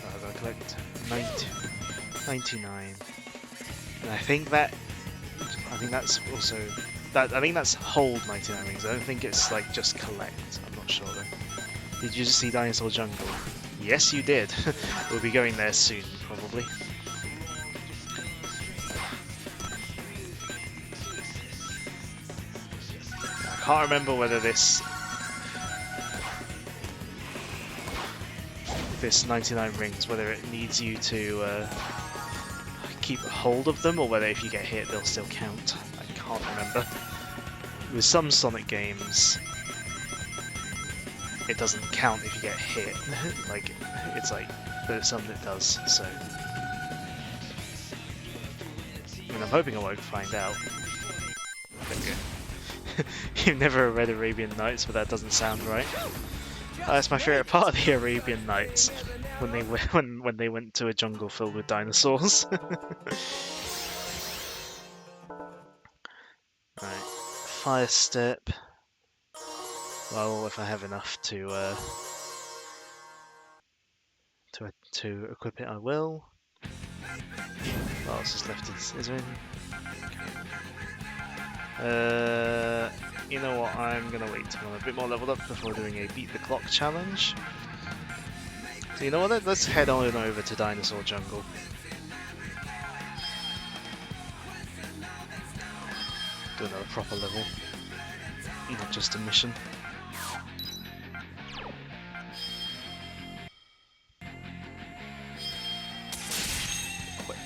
I gotta collect 99. And I think that's also I think that's hold 99 rings. I don't think it's like just collect. I'm not sure though. Did you just see Dinosaur Jungle? Yes, you did. We'll be going there soon, probably. I can't remember whether this 99 rings, whether it needs you to keep hold of them or whether if you get hit they'll still count. I can't remember. With some Sonic games it doesn't count if you get hit. Like, it's like, there's some that does, so. I mean, I'm hoping I won't find out. There we go. You've never read Arabian Nights, but that doesn't sound right. That's my favourite part of the Arabian Nights, when they went to a jungle filled with dinosaurs. Right, Fire Step. Well, if I have enough to equip it, I will. What else is left? Is there anything? You know what? I'm gonna wait till I'm a bit more leveled up before doing a beat the clock challenge. So you know what? Let's head on over to Dinosaur Jungle. Do another proper level, not just a mission. Equip.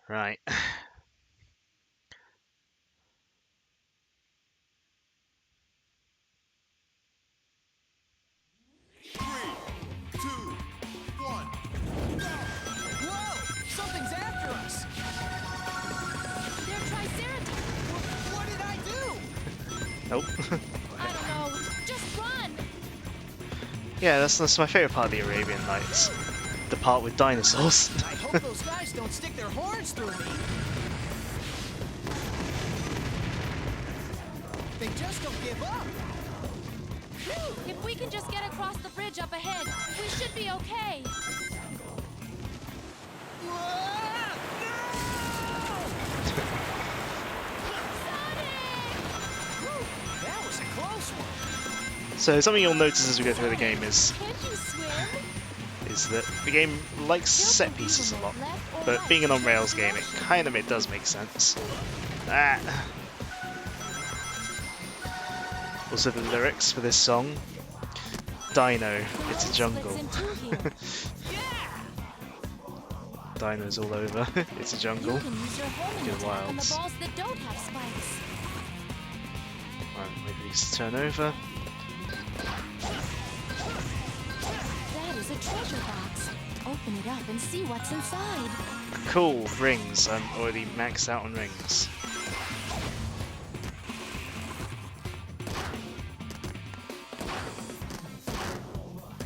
Right. 3, 2, 1, go! Whoa! Something's after us! They're Triceratops! What did I do? Nope. I don't know. Just run! Yeah, that's my favourite part of the Arabian Nights. The part with dinosaurs. I hope those guys don't stick their horns through me. They just don't give up. If we can just get across the bridge up ahead, we should be okay. Whoa! So something you'll notice as we go through the game is Can't you swim? that the game likes set pieces a lot, but being an on-rails game, it does make sense. Ah. Also, the lyrics for this song: Dino, it's a jungle. Dinos all over. It's a You jungle. can use your homing Good attack on the wilds. balls that don't have spikes. Right, maybe these turn over. That is a treasure box. Open it up and see what's inside. Cool, rings. I'm already maxed out on rings.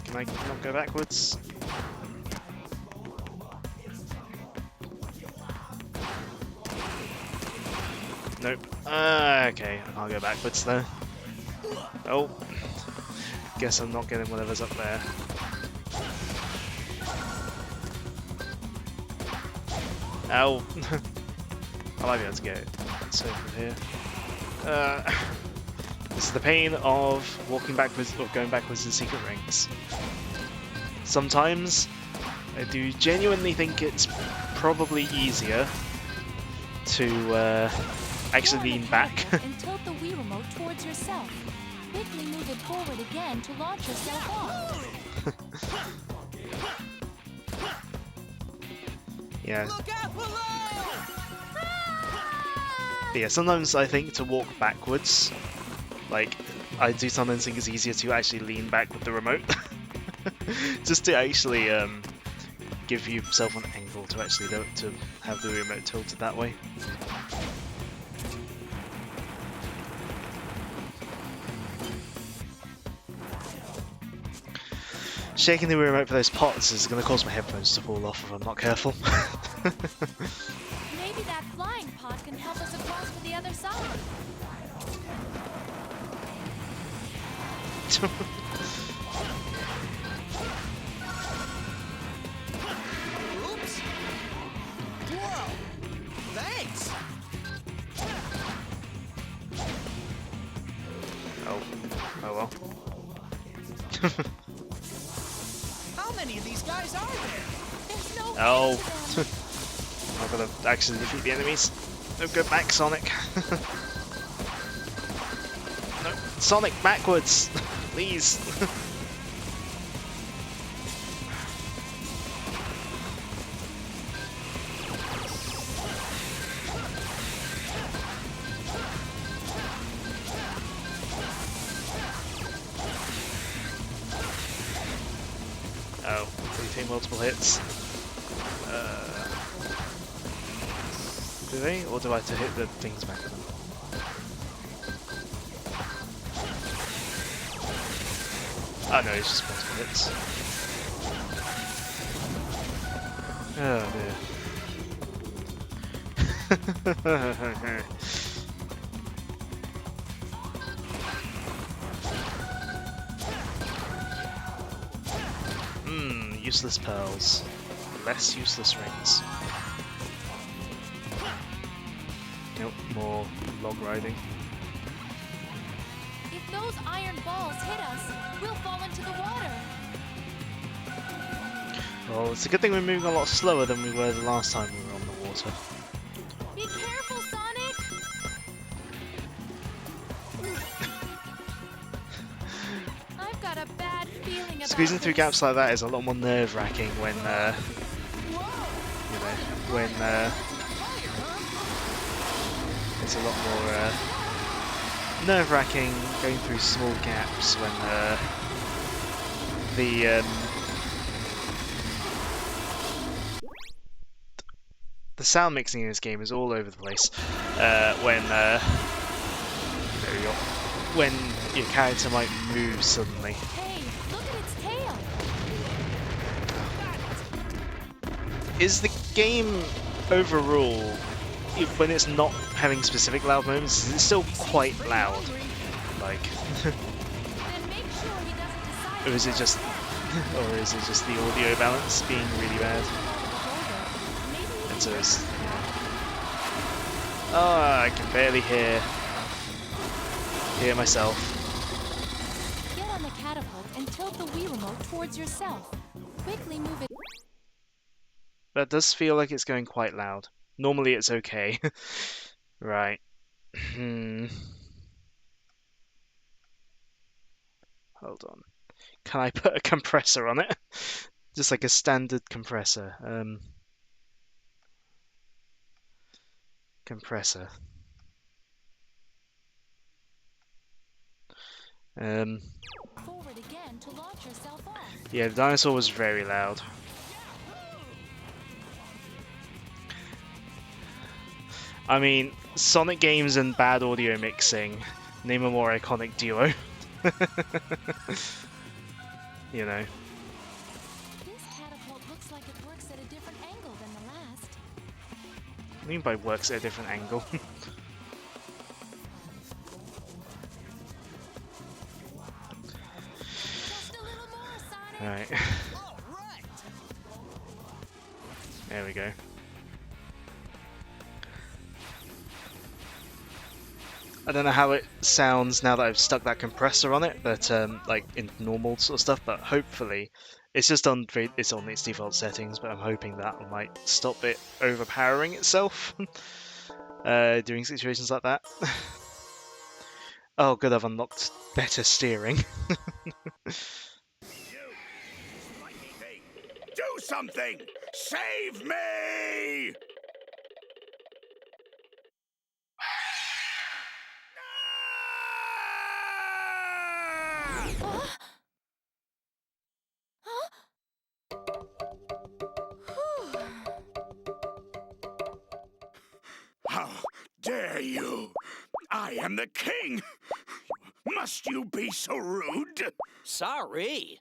Can I not go backwards? Nope. Okay, I'll go backwards though. Oh. Guess I'm not getting whatever's up there. Ow. I might be able to get it. It's over here. This is the pain of walking backwards, or going backwards in secret rings. Sometimes I do genuinely think it's probably easier to actually lean back. And tilt the Wii remote towards yourself. Quickly move it forward again to launch yourself off. Yeah. But yeah, sometimes I think to walk backwards, like, I do sometimes think it's easier to actually lean back with the remote. Just to actually give yourself an angle to actually to have the remote tilted that way. Shaking the remote for those pots is going to cause my headphones to fall off if I'm not careful. Maybe that flying pot can help us across to the other side. Oops. Whoa. Thanks. Oh well. How many of these guys are there? There's no Oh. way to them. I'm gonna actually defeat the enemies. No, go back, Sonic. No, Sonic, backwards, please. Oh, they take multiple hits. Do they? Or do I have to hit the things back at them? Oh no, it's just multiple hits. Oh dear. Useless pearls. Less useless rings. Nope, more log riding. If those iron balls hit us, we'll fall into the water. Well, it's a good thing we're moving a lot slower than we were the last time we were on the water. Be careful, Sonic! I've got a bad feeling about Squeezing through this. gaps like that is a lot more nerve-wracking when, you know, when it's a lot more nerve-wracking going through small gaps when the sound mixing in this game is all over the place. When there we go. When your character might move suddenly. Hey, look at its tail! Is the game overall, when it's not having specific loud moments, is it still quite loud? Like, Then make sure he doesn't decide or is it just the audio balance being really bad? And so it's, oh, I can barely hear myself. Get Wii remote towards yourself. Quickly move it. That does feel like it's going quite loud. Normally it's okay. Right. Hold on. Can I put a compressor on it? Just like a standard compressor. Compressor. Forward again to launch yourself off. Yeah, the dinosaur was very loud. I mean, Sonic games and bad audio mixing. Name a more iconic duo. You know. This catapult looks like it works at a different angle than the last. What do you mean by works at a different angle? Just a little more, Sonic. Alright. There we go. I don't know how it sounds now that I've stuck that compressor on it, but like in normal sort of stuff. But hopefully, it's just on it's on its default settings. But I'm hoping that might stop it overpowering itself during situations like that. Oh, good! I've unlocked better steering. Do something! Save me! How dare you! I am the king! Must you be so rude? Sorry.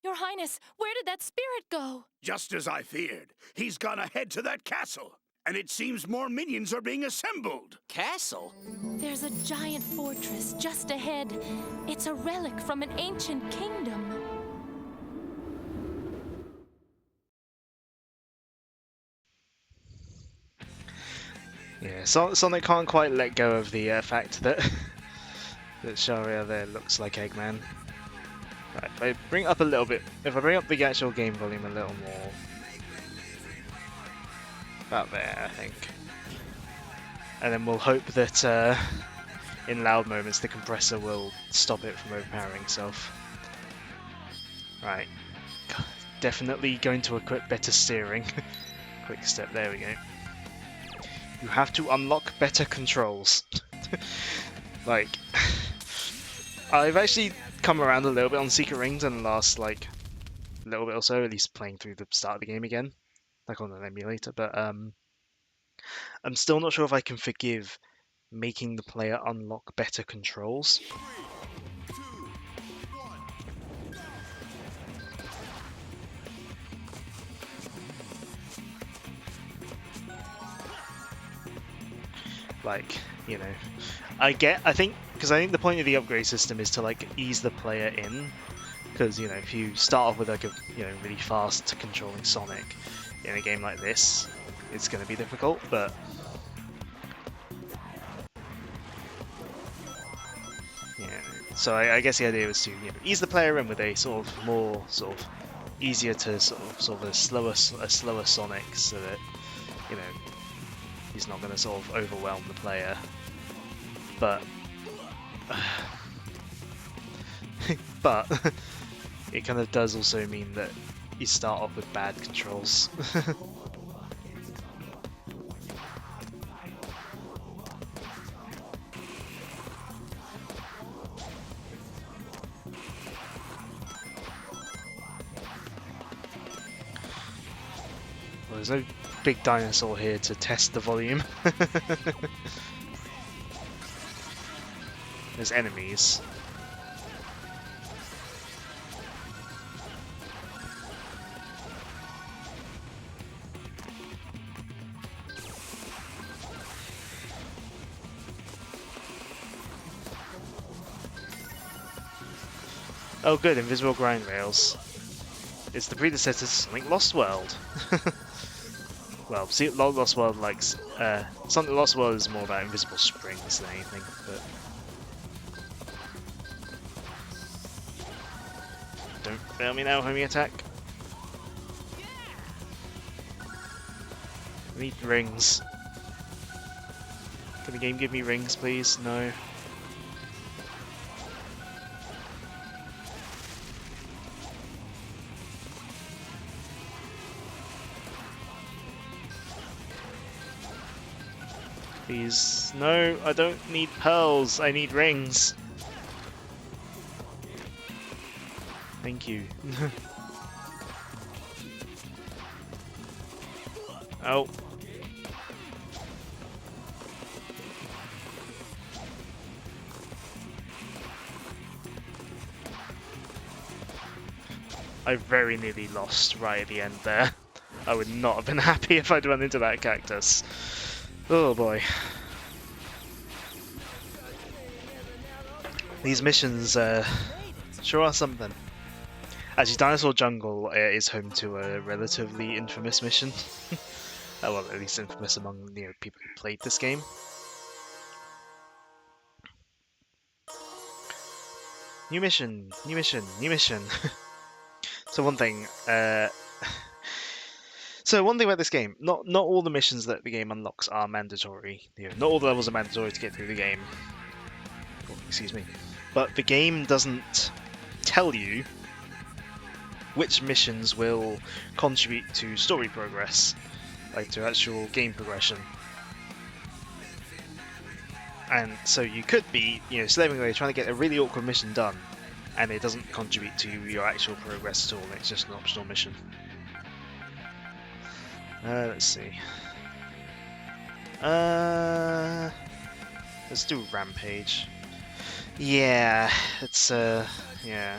Your Highness, where did that spirit go? Just as I feared, he's gone ahead to that castle, and it seems more minions are being assembled. Castle? There's a giant fortress just ahead. It's a relic from an ancient kingdom. Yeah, Sonic can't quite let go of the fact that that Sharia there looks like Eggman. Right, if I bring it up a little bit, if I bring up the actual game volume a little more, about there, I think, and then we'll hope that in loud moments the compressor will stop it from overpowering itself. Right, definitely going to equip better steering. Quick step, there we go. You have to unlock better controls. Like, I've actually come around a little bit on Secret Rings in the last, like, little bit or so, at least playing through the start of the game again, like on an emulator, but I'm still not sure if I can forgive making the player unlock better controls. 3, 2, 1, go! Like, you know, I think the point of the upgrade system is to like ease the player in, because you know if you start off with like a really fast controlling Sonic in a game like this, it's going to be difficult. But yeah, so I guess the idea was to ease the player in with a sort of more easier to sort of a slower Sonic, so that he's not going to sort of overwhelm the player, but it kind of does also mean that you start off with bad controls. Well, there's no big dinosaur here to test the volume. There's enemies. Oh good, invisible grind rails. It's the predecessor to Sonic Lost World. Well, see, Lost World likes Sonic Lost World is more about invisible springs than anything, but Don't fail me now, homing attack. I need rings. Can the game give me rings, please? No. Please. No, I don't need pearls. I need rings. Thank you. Oh. I very nearly lost right at the end there. I would not have been happy if I'd run into that cactus. Oh boy. These missions sure are something. Actually, Dinosaur Jungle is home to a relatively infamous mission. Well, at least infamous among people who played this game. New mission, new mission, new mission. So one thing about this game, not all the missions that the game unlocks are mandatory. Not all the levels are mandatory to get through the game. Oh, excuse me. But the game doesn't tell you which missions will contribute to story progress, like to actual game progression. And so you could be, slaving away trying to get a really awkward mission done, and it doesn't contribute to your actual progress at all. It's just an optional mission. Let's see. Let's do Rampage. Yeah, it's yeah.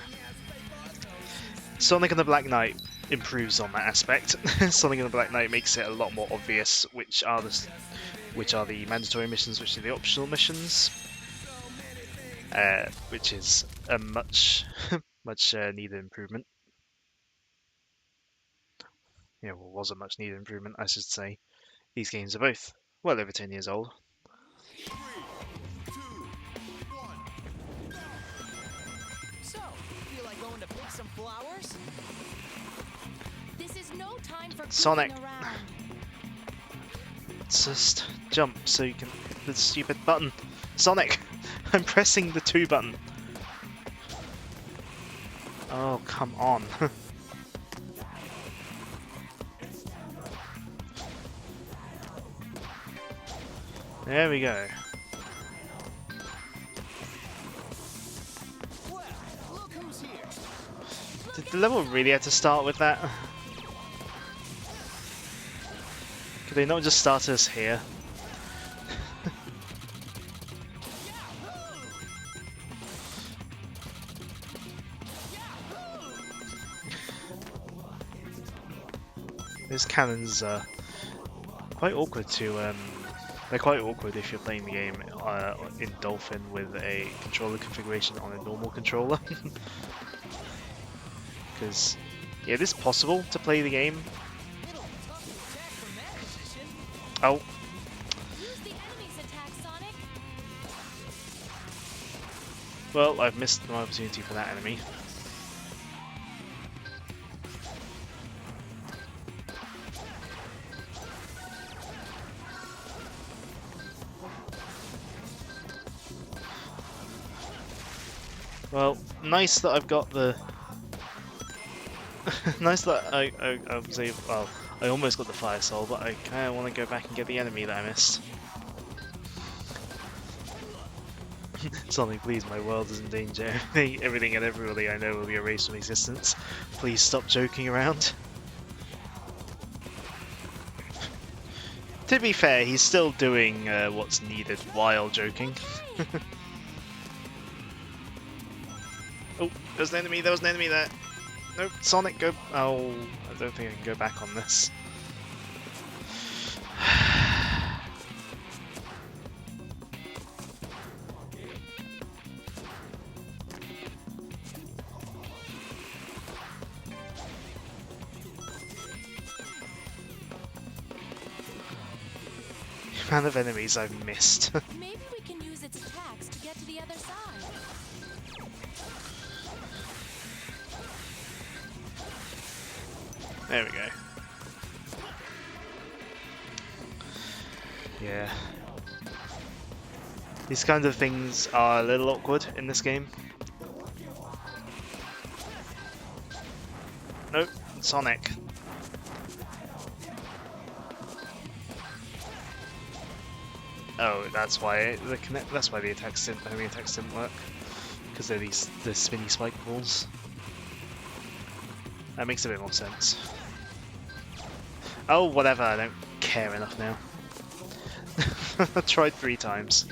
Sonic and the Black Knight improves on that aspect. Sonic and the Black Knight makes it a lot more obvious which are the mandatory missions, which are the optional missions, which is a much needed improvement. Was a much needed improvement, I should say. These games are both well over 10 years old. 3, 2, 1. So, feel like going to pick some flowers? This is no time for Sonic. goofing around. Just jump so you can hit the stupid button. Sonic! I'm pressing the 2 button. Oh, come on. There we go. Well, look who's here. Did the level really have to start with that? Could they not just start us here? Those cannons are quite awkward to they're quite awkward if you're playing the game in Dolphin with a controller configuration on a normal controller. Because, yeah, it is possible to play the game. Oh. Use the enemy's attack, Sonic. Well, I've missed my opportunity for that enemy. Well, nice that I've got the... nice that I was able... Well, I almost got the Fire Soul, but I kind of want to go back and get the enemy that I missed. Sonic, please, my world is in danger. Everything and everybody I know will be erased from existence. Please stop joking around. To be fair, he's still doing what's needed while joking. Oh, there's an enemy there. Nope, Sonic, go... Oh, I don't think I can go back on this. The amount of enemies I've missed. Maybe we can use its attacks to get to the other side. There we go. Yeah. These kinds of things are a little awkward in this game. Nope, Sonic. Oh, that's why that's why the homing attacks didn't work. Because they're the spinny spike balls. That makes a bit more sense. Oh, whatever. I don't care enough now. I tried 3 times.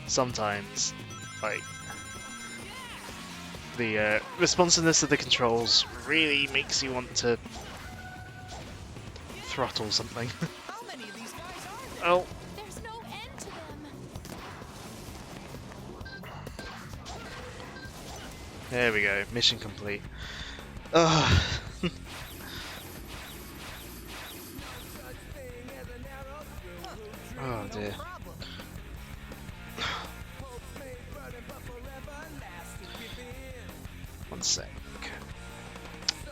Sometimes, like, the responsiveness of the controls really makes you want to throttle something. How many of these guys are there? Oh, There's no end to them. there we go. Mission complete. Ugh. Oh dear. One sec.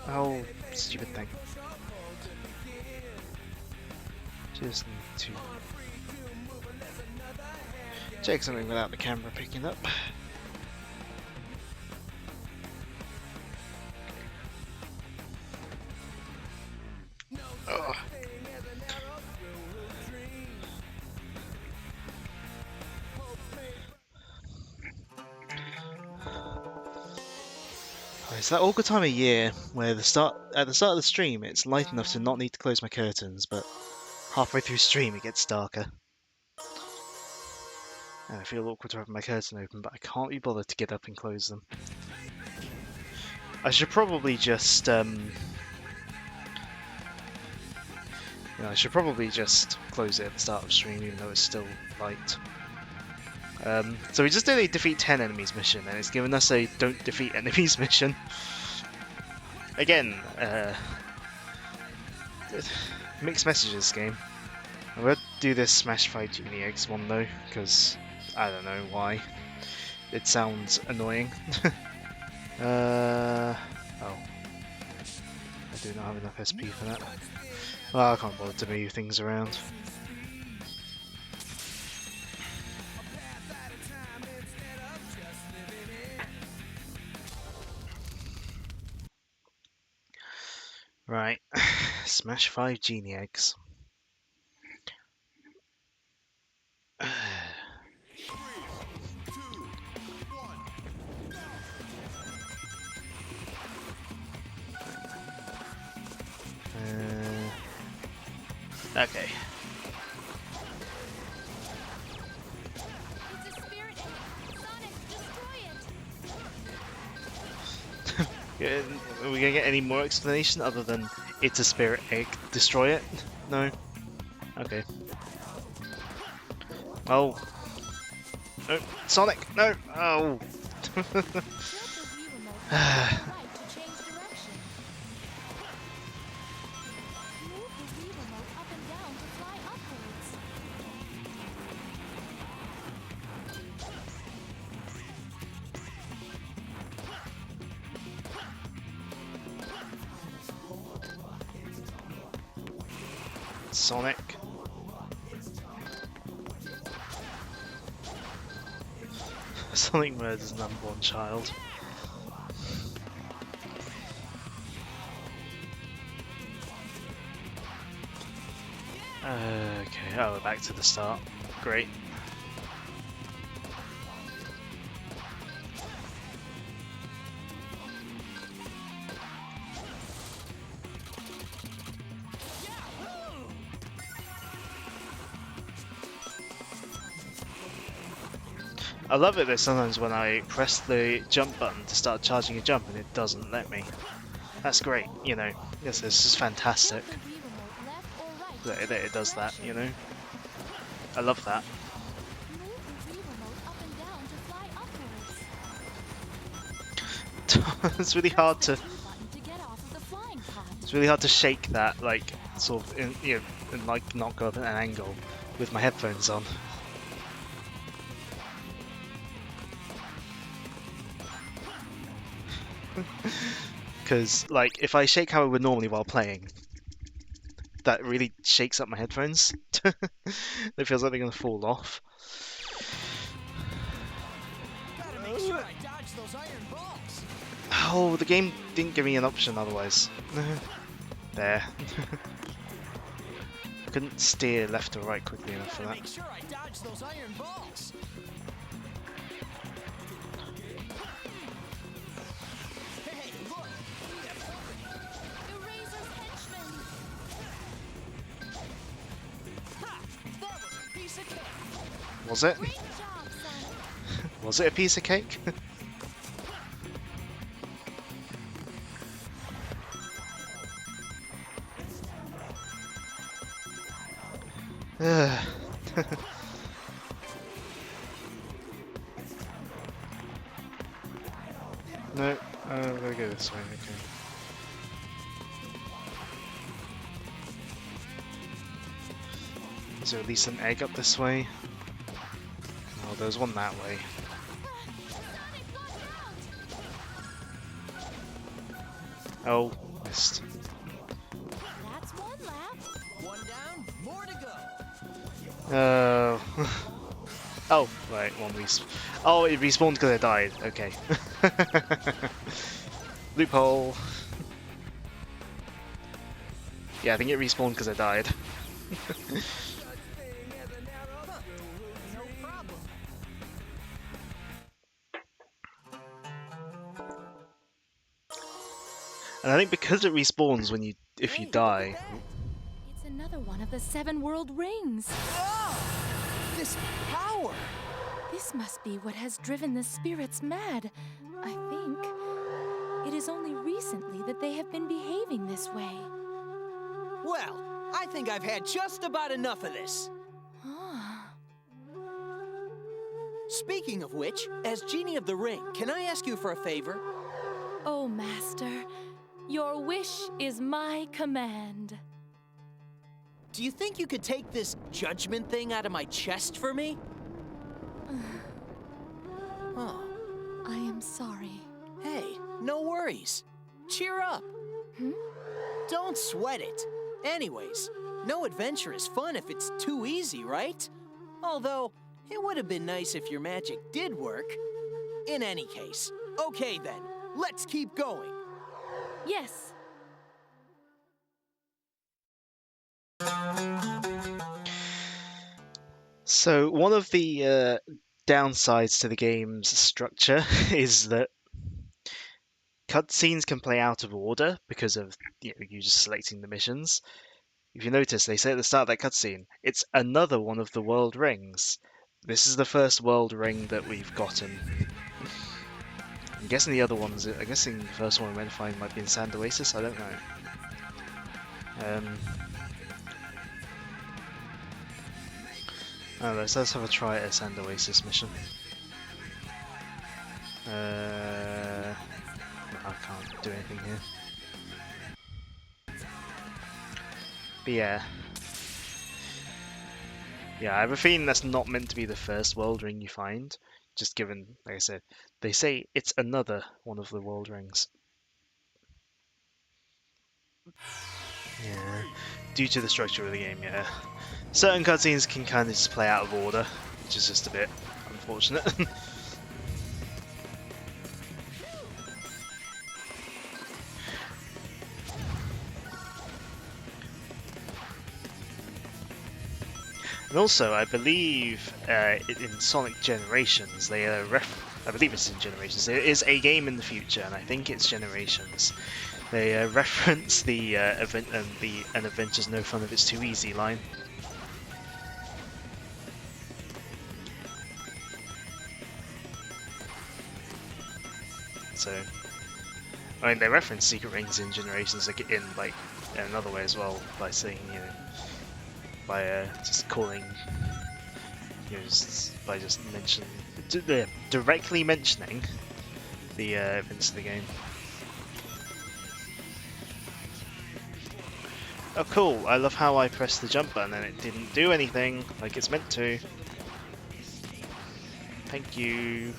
Oh, stupid thing. Just need to check something without the camera picking up. Oh. It's that awkward time of year where at the start of the stream it's light enough to not need to close my curtains, but halfway through stream it gets darker. And I feel awkward to have my curtain open, but I can't be bothered to get up and close them. I should probably just I should probably just close it at the start of stream, even though it's still light. So we just did a defeat 10 enemies mission, and it's given us a don't defeat enemies mission. Again, mixed messages game. I'm going to do this Smash 5 Genie Eggs one though, because I don't know why. It sounds annoying. Oh. I do not have enough SP for that. Well, I can't bother to move things around. Right, Smash 5 Genie Eggs. Okay. It's a spirit egg. Sonic, destroy it. Are we gonna get any more explanation other than it's a spirit egg, destroy it? No? Okay. Oh. No, Sonic, no! Oh! Tilt the Wii remote right to change direction. Move the Wii remote up and down to fly upwards. Sonic. Sonic murders an unborn child. Okay, oh, we're back to the start. Great. I love it that sometimes when I press the jump button to start charging a jump and it doesn't let me. That's great, you know. Yes, this is fantastic Tilt the Wii remote left or right. that it does that, you know. I love that. Move the Wii remote up and down to fly It's really hard to Button to get off of the flying pod. it's really hard to shake that like sort of and like not go up at an angle with my headphones on. Because like if I shake how I would normally while playing, that really shakes up my headphones. It feels like they're gonna fall off. Gotta make sure I dodge those iron balls. Oh, the game didn't give me an option otherwise. There. I couldn't steer left or right quickly enough for Gotta that. make sure I dodge those iron balls. Hey, look! Eraser's henchmen. Ha! That was a piece of cake. Was it? Great job, Sonic. Was it a piece of cake? Ugh. No, I'm gonna go this way, okay. Is there at least an egg up this way? Oh, there's one that way. Oh, missed. That's one lap. One down, more to go. Oh. Oh, right, one Oh, it respawned because I died. Okay. Loophole. Yeah, I think it respawned because I died. No problem. And I think because it respawns when if you die. It's another one of the 7 world rings. Oh! This power! This must be what has driven the spirits mad. I think. It is only recently that they have been behaving this way. Well, I think I've had just about enough of this. Ah. Speaking of which, as Genie of the Ring, can I ask you for a favor? Oh, Master, your wish is my command. Do you think you could take this judgment thing out of my chest for me? Oh, I am sorry. hey, no worries. Cheer up. Hmm? Don't sweat it. Anyways, no adventure is fun if it's too easy, right? Although, it would have been nice if your magic did work. In any case, okay then, let's keep going. Yes. So one of the downsides to the game's structure is that cutscenes can play out of order because of you just selecting the missions. If you notice, they say at the start of that cutscene, it's another one of the world rings. This is the first world ring that we've gotten. I'm guessing the other ones, I'm guessing the first one we meant to find might be in Sand Oasis, I don't know. I don't know, so let's have a try at a Sand Oasis mission. I can't do anything here. But yeah. Yeah, I have a feeling that's not meant to be the first world ring you find. Just given, like I said, they say it's another one of the world rings. Yeah, due to the structure of the game, yeah. Certain cutscenes can kind of just play out of order, which is just a bit unfortunate. And also, I believe in Sonic Generations, they I believe it's in Generations. There is a game in the future, and I think it's Generations. They reference the event and "An adventure's no fun if it's too easy" line. So, I mean, they reference secret rings in Generations, like in another way as well, by saying by just calling, by just mentioning, directly mentioning the events of the game. Oh cool, I love how I pressed the jump button and it didn't do anything like it's meant to. Thank you.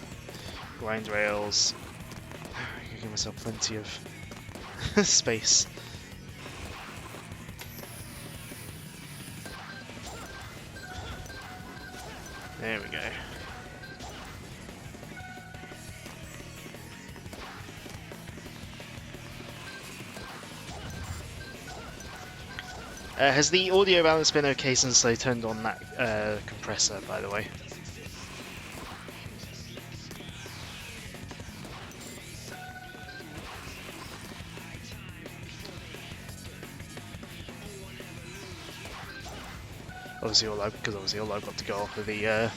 Grind rails. I can give myself plenty of space. There we go. Has the audio balance been okay since I turned on that compressor, by the way? Obviously all I've got to go off of the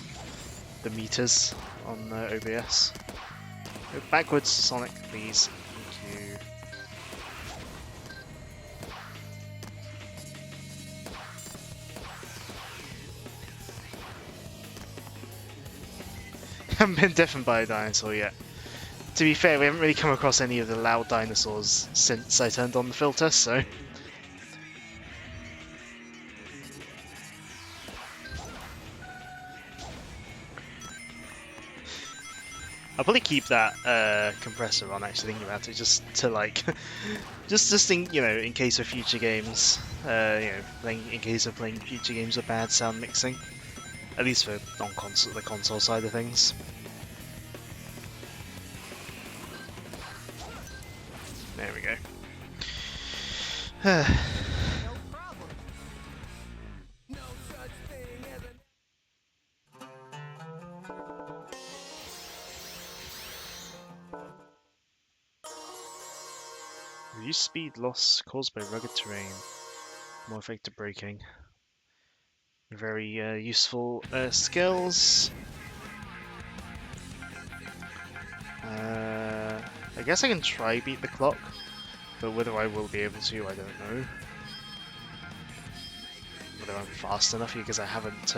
meters on OBS. Go backwards, Sonic, please. Thank you. Haven't been deafened by a dinosaur yet. To be fair, we haven't really come across any of the loud dinosaurs since I turned on the filter, so... I'll probably keep that compressor on, actually thinking about it, just to like... just think, you know, in case of future games, you know, in case of playing future games with bad sound mixing. At least for on-console, the console side of things. There we go. Reduce speed loss caused by rugged terrain. More effective braking. Very useful skills. I guess I can try beat the clock, but whether I will be able to, I don't know. Whether I'm fast enough, because I haven't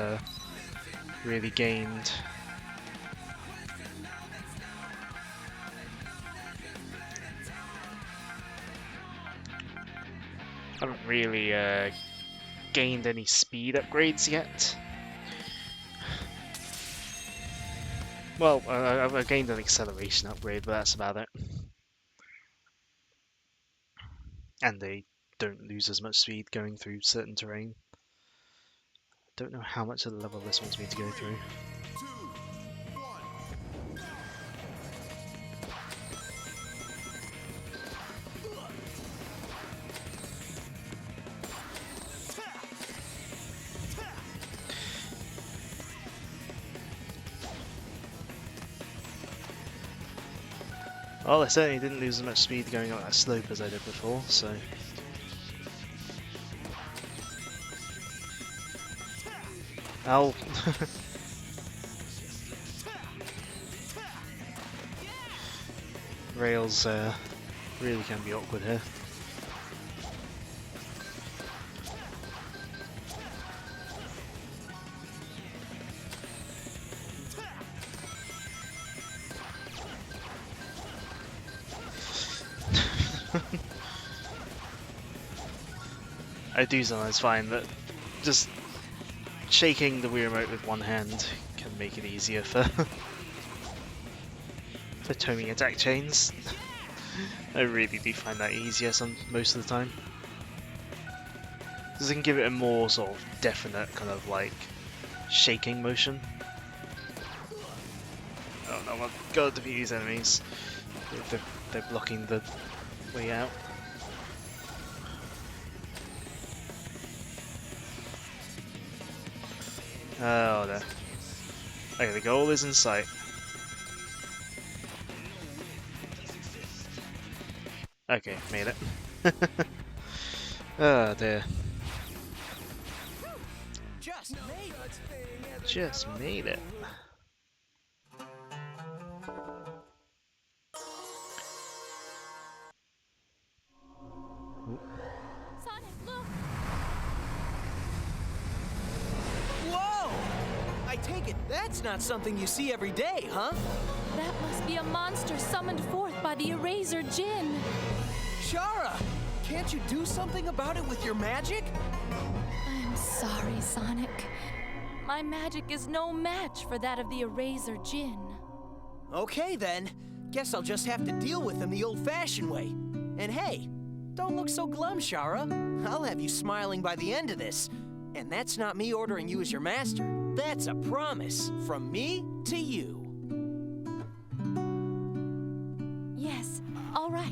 really gained. I haven't really gained any speed upgrades yet. Well, I've gained an acceleration upgrade, but that's about it. And they don't lose as much speed going through certain terrain. Don't know how much of the level this wants me to go through. 2, 1. Well, I certainly didn't lose as much speed going up that slope as I did before, so... Ow! Rails really can be awkward here. I do sometimes find that just shaking the Wii Remote with one hand can make it easier for for toming attack chains. I really do find that easier most of the time. Because it can give it a more sort of definite kind of like shaking motion. Oh no, I've got to defeat these enemies. They're blocking the way out. Oh, there. Okay, the goal is in sight. Okay, made it. Oh dear. Just made it. Just made it. Sonic, look! Whoa! I take it that's not something you see every day, huh? That must be a monster summoned forth by the Eraser Djinn. Shara! Can't you do something about it with your magic? I'm sorry, Sonic. My magic is no match for that of the Eraser Djinn. Okay then. Guess I'll just have to deal with him the old-fashioned way. And hey, don't look so glum, Shara. I'll have you smiling by the end of this. And that's not me ordering you as your master. That's a promise from me to you. Yes, all right.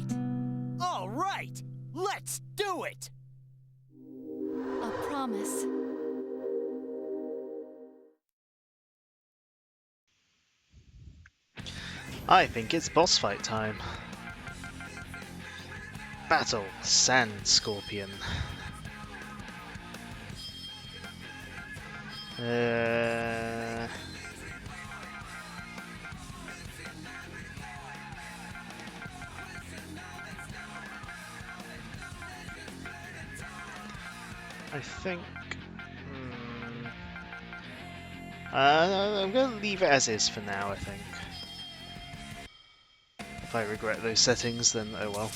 All right, let's do it! A promise. I think it's boss fight time. Battle Sand Scorpion. I think. I'm going to leave it as is for now, I think. If I regret those settings, then oh well.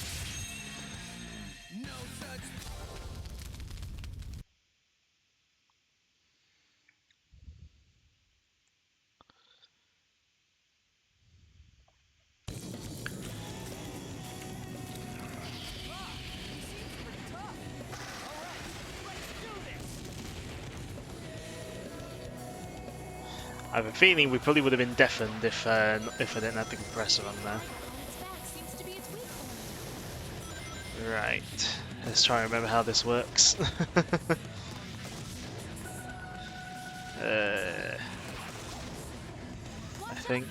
I have a feeling we probably would have been deafened if I didn't have the compressor on there. Right, let's try and remember how this works. I think.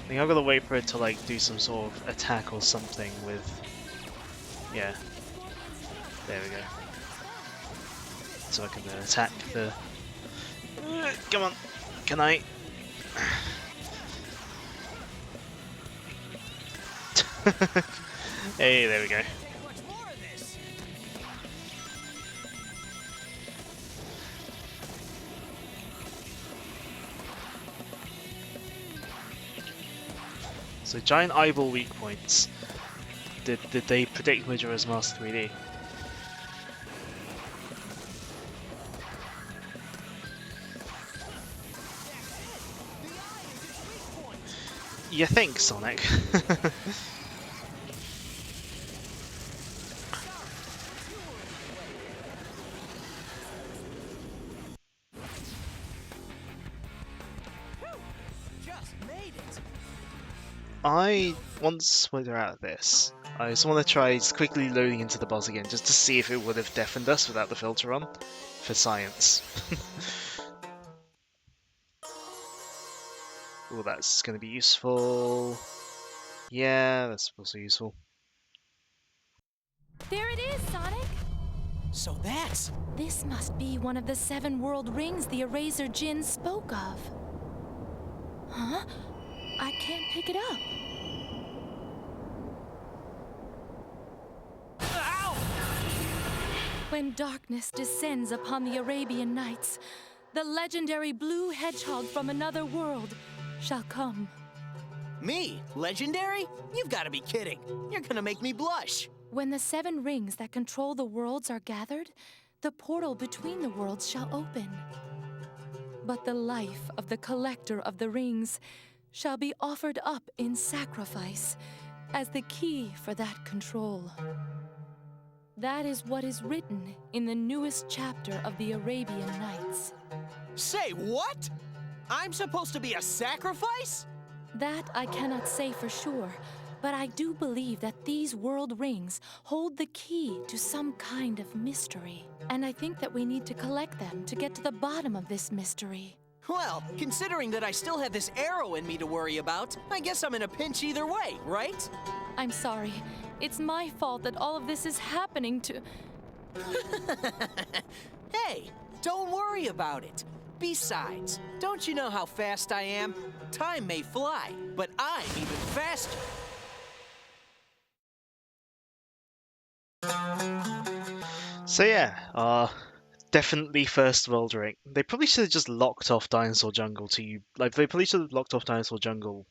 I think I've got to wait for it to like do some sort of attack or something with. Yeah. There we go. So I can attack the. Come on, can I? Hey, there we go. So giant eyeball weak points. Did they predict Majora's Mask 3D? You think, Sonic? Once we're out of this, I just want to try just quickly loading into the boss again, just to see if it would have deafened us without the filter on, for science. Oh, that's going to be useful. Yeah, that's also useful. There it is, Sonic! So that's... This must be one of the 7 world rings the Eraser Djinn spoke of. Huh? I can't pick it up. Ow! When darkness descends upon the Arabian Nights, the legendary blue hedgehog from another world shall come. Me? Legendary? You've got to be kidding. You're gonna make me blush. When the 7 rings that control the worlds are gathered, the portal between the worlds shall open. But the life of the collector of the rings shall be offered up in sacrifice as the key for that control. That is what is written in the newest chapter of the Arabian Nights. Say what? I'm supposed to be a sacrifice? That I cannot say for sure, but I do believe that these world rings hold the key to some kind of mystery. And I think that we need to collect them to get to the bottom of this mystery. Well, considering that I still have this arrow in me to worry about, I guess I'm in a pinch either way, right? I'm sorry. It's my fault that all of this is happening to... Hey, don't worry about it. Besides, don't you know how fast I am? Time may fly, but I'm even faster. So yeah, definitely first world ring. They probably should have just locked off Dinosaur Jungle to you. Like they probably should have locked off Dinosaur Jungle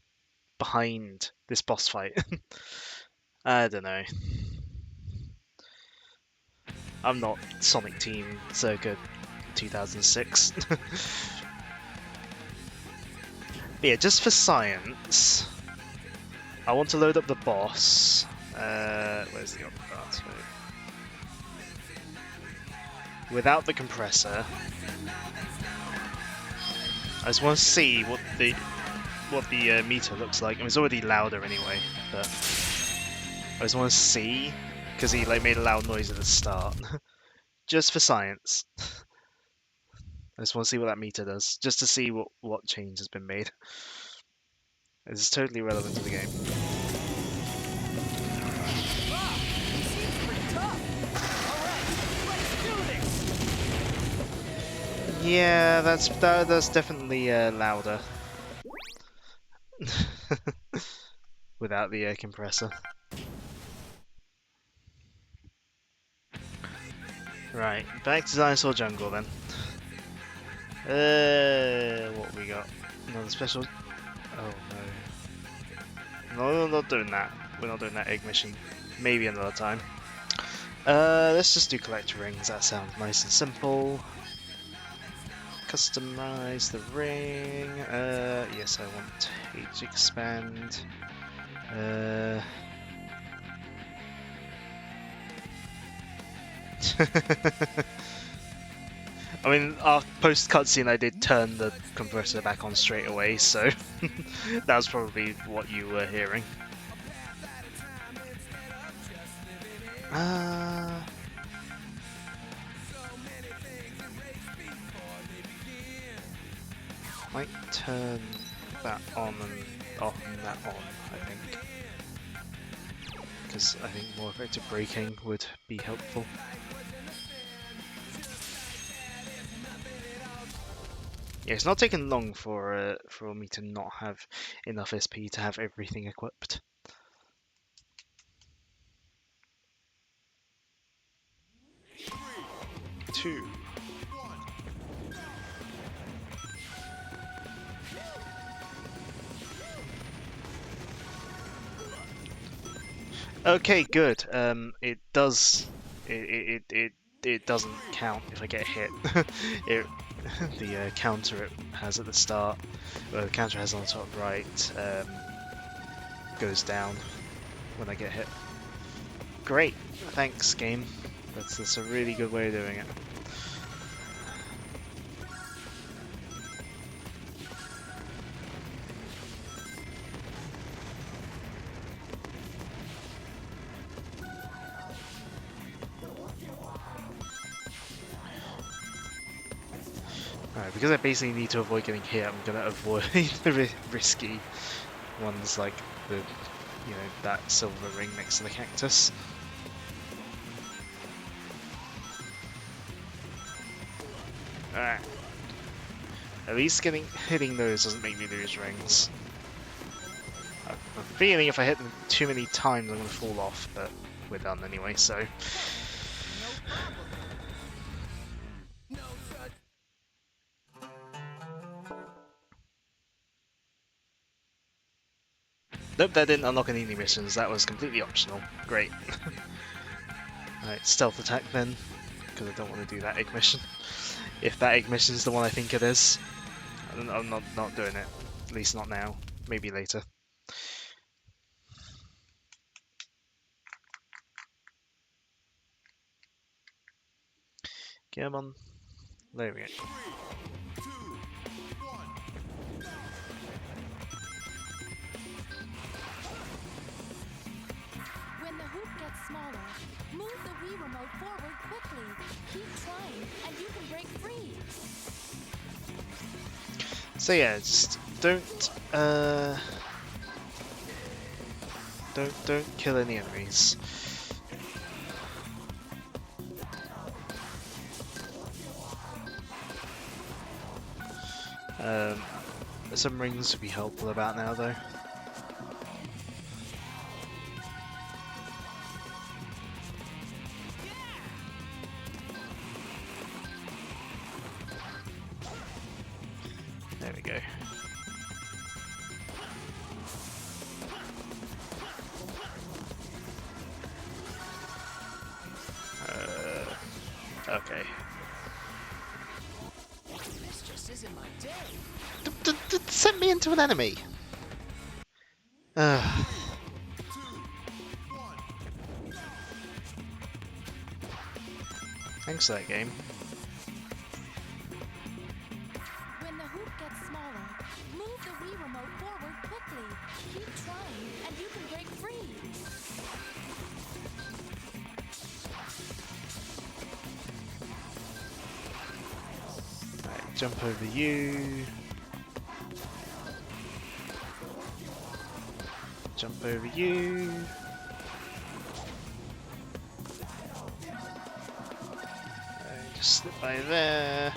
behind this boss fight. I don't know. I'm not Sonic Team circa 2006. But yeah, just for science, I want to load up the boss. Where's the other part? Without the compressor. I just want to see what the meter looks like. I mean, it's already louder anyway, but I just want to see, because he like made a loud noise at the start. Just for science. I just want to see what that meter does, just to see what change has been made. This is totally relevant to the game. Yeah, that's definitely louder. Without the air compressor. Right, back to Dinosaur Jungle then. What we got? Another special. Oh no. No, we're not doing that. We're not doing that egg mission. Maybe another time. Let's just do collector rings. That sounds nice and simple. Customize the ring. Yes, I want age expand. I mean, after post cutscene, I did turn the compressor back on straight away, so that was probably what you were hearing. Might turn that on and off and that on, I think. Because I think more effective braking would be helpful. Yeah, it's not taking long for me to not have enough SP to have everything equipped. Two. Okay, good. It does. It doesn't count if I get hit. The counter it has at the start, the counter it has on the top right, goes down when I get hit. Great, thanks game. That's a really good way of doing it. Alright, because I basically need to avoid getting hit, I'm gonna avoid the risky ones like the, that silver ring next to the cactus. Alright. At least hitting those doesn't make me lose rings. I'm feeling if I hit them too many times I'm gonna fall off, but we're done anyway, so. Nope, that didn't unlock any new missions. That was completely optional. Great. Alright, stealth attack then, because I don't want to do that egg mission. If that egg mission is the one I think it is, I'm not doing it. At least not now. Maybe later. Come on. There we go. Smaller. Move the Wii remote forward quickly. Keep trying, and you can break free. So yeah, just don't kill any enemies. Some rings would be helpful about now though. There we go. Okay. This just isn't my day. Send me into an enemy. Ugh. Thanks for that game. When the hoop gets smaller, move the Wii remote forward quickly. Keep trying, and you can break free. Right, jump over you. Jump over you. Just slip by there.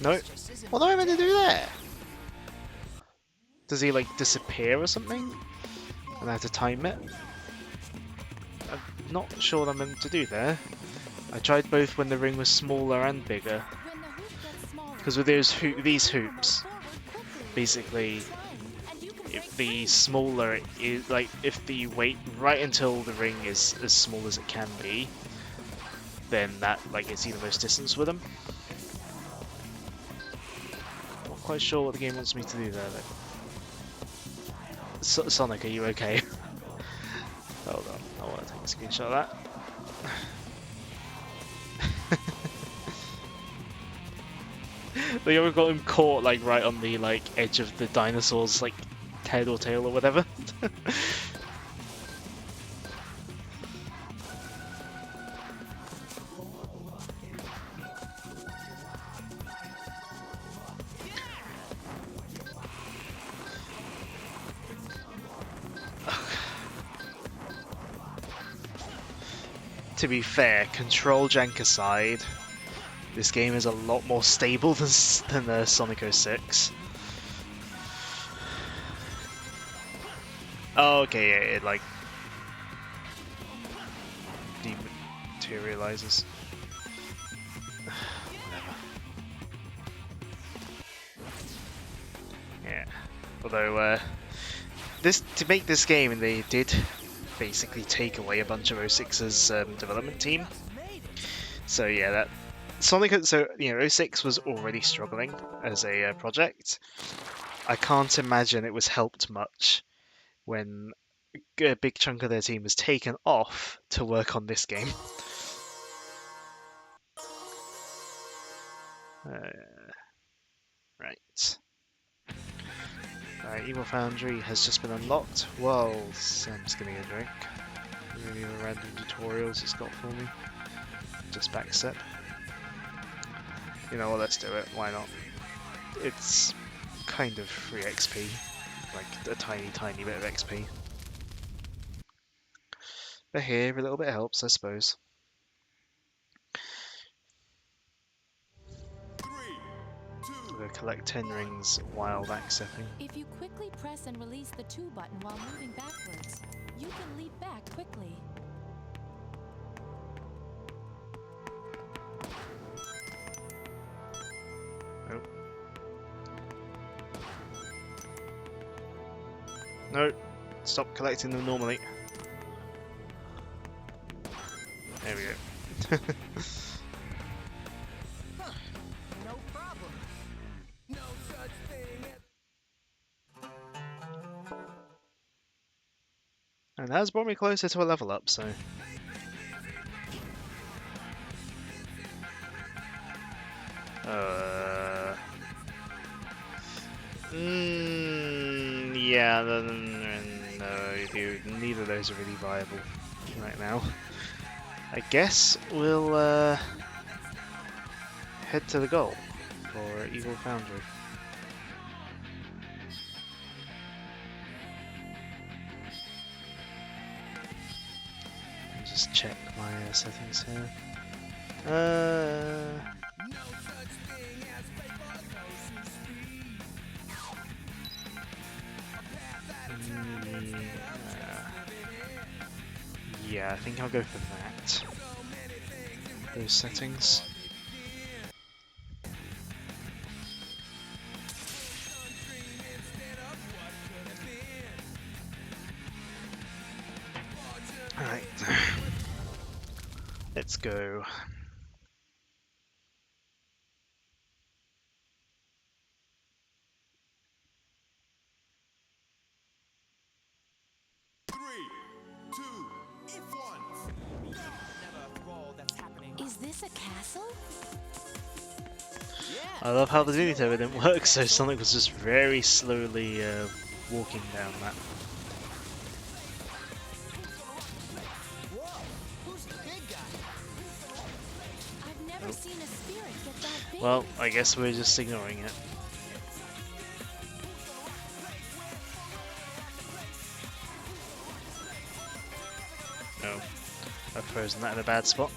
No. What am I meant to do there? Does he like disappear or something? And I have to time it? I'm not sure what I'm meant to do there. I tried both when the ring was smaller and bigger. When the hoop gets smaller, Because with these hoops, forward quickly. basically, Keep trying, and you can break if the free. smaller it is, like if the weight right until the ring is as small as it can be, then that like gets you the most distance with them. Not quite sure what the game wants me to do there though. Sonic, are you okay? Hold on, I want to take a screenshot of that. Like I've got him caught like right on the like edge of the dinosaur's like head or tail or whatever. To be fair, control jank aside, this game is a lot more stable than Sonic 06. Oh, okay, yeah, it like dematerializes. Whatever. Yeah. Although, to make this game, they did basically take away a bunch of 06's development team. So yeah, that Sonic. So you know, 06 was already struggling as a project. I can't imagine it was helped much when a big chunk of their team was taken off to work on this game. Right. Evil Foundry has just been unlocked. While Sam's getting a drink. Any other random tutorials it's got for me? Just backstep. You know what, let's do it. Why not? It's kind of free XP. Like a tiny bit of XP. But here, a little bit helps, I suppose. 3, 2, We'll collect 10 rings while backstepping. If you quickly press and release the 2 button while moving backwards, you can leap back quickly. No, stop collecting them normally. There we go. No problem. No such thing as... And that has brought me closer to a level up, so... yeah, no, neither of those are really viable right now. I guess we'll head to the goal for Evil Foundry. Just check my settings here. Yeah, I think I'll go for that. Those settings. Let's go. Three, two, one. Is this a castle? I love how the Mini Tower didn't work, so Sonic was just very slowly walking down that. I've never seen a spirit get that big. Well, I guess we're just ignoring it. No, I've frozen that in a bad spot.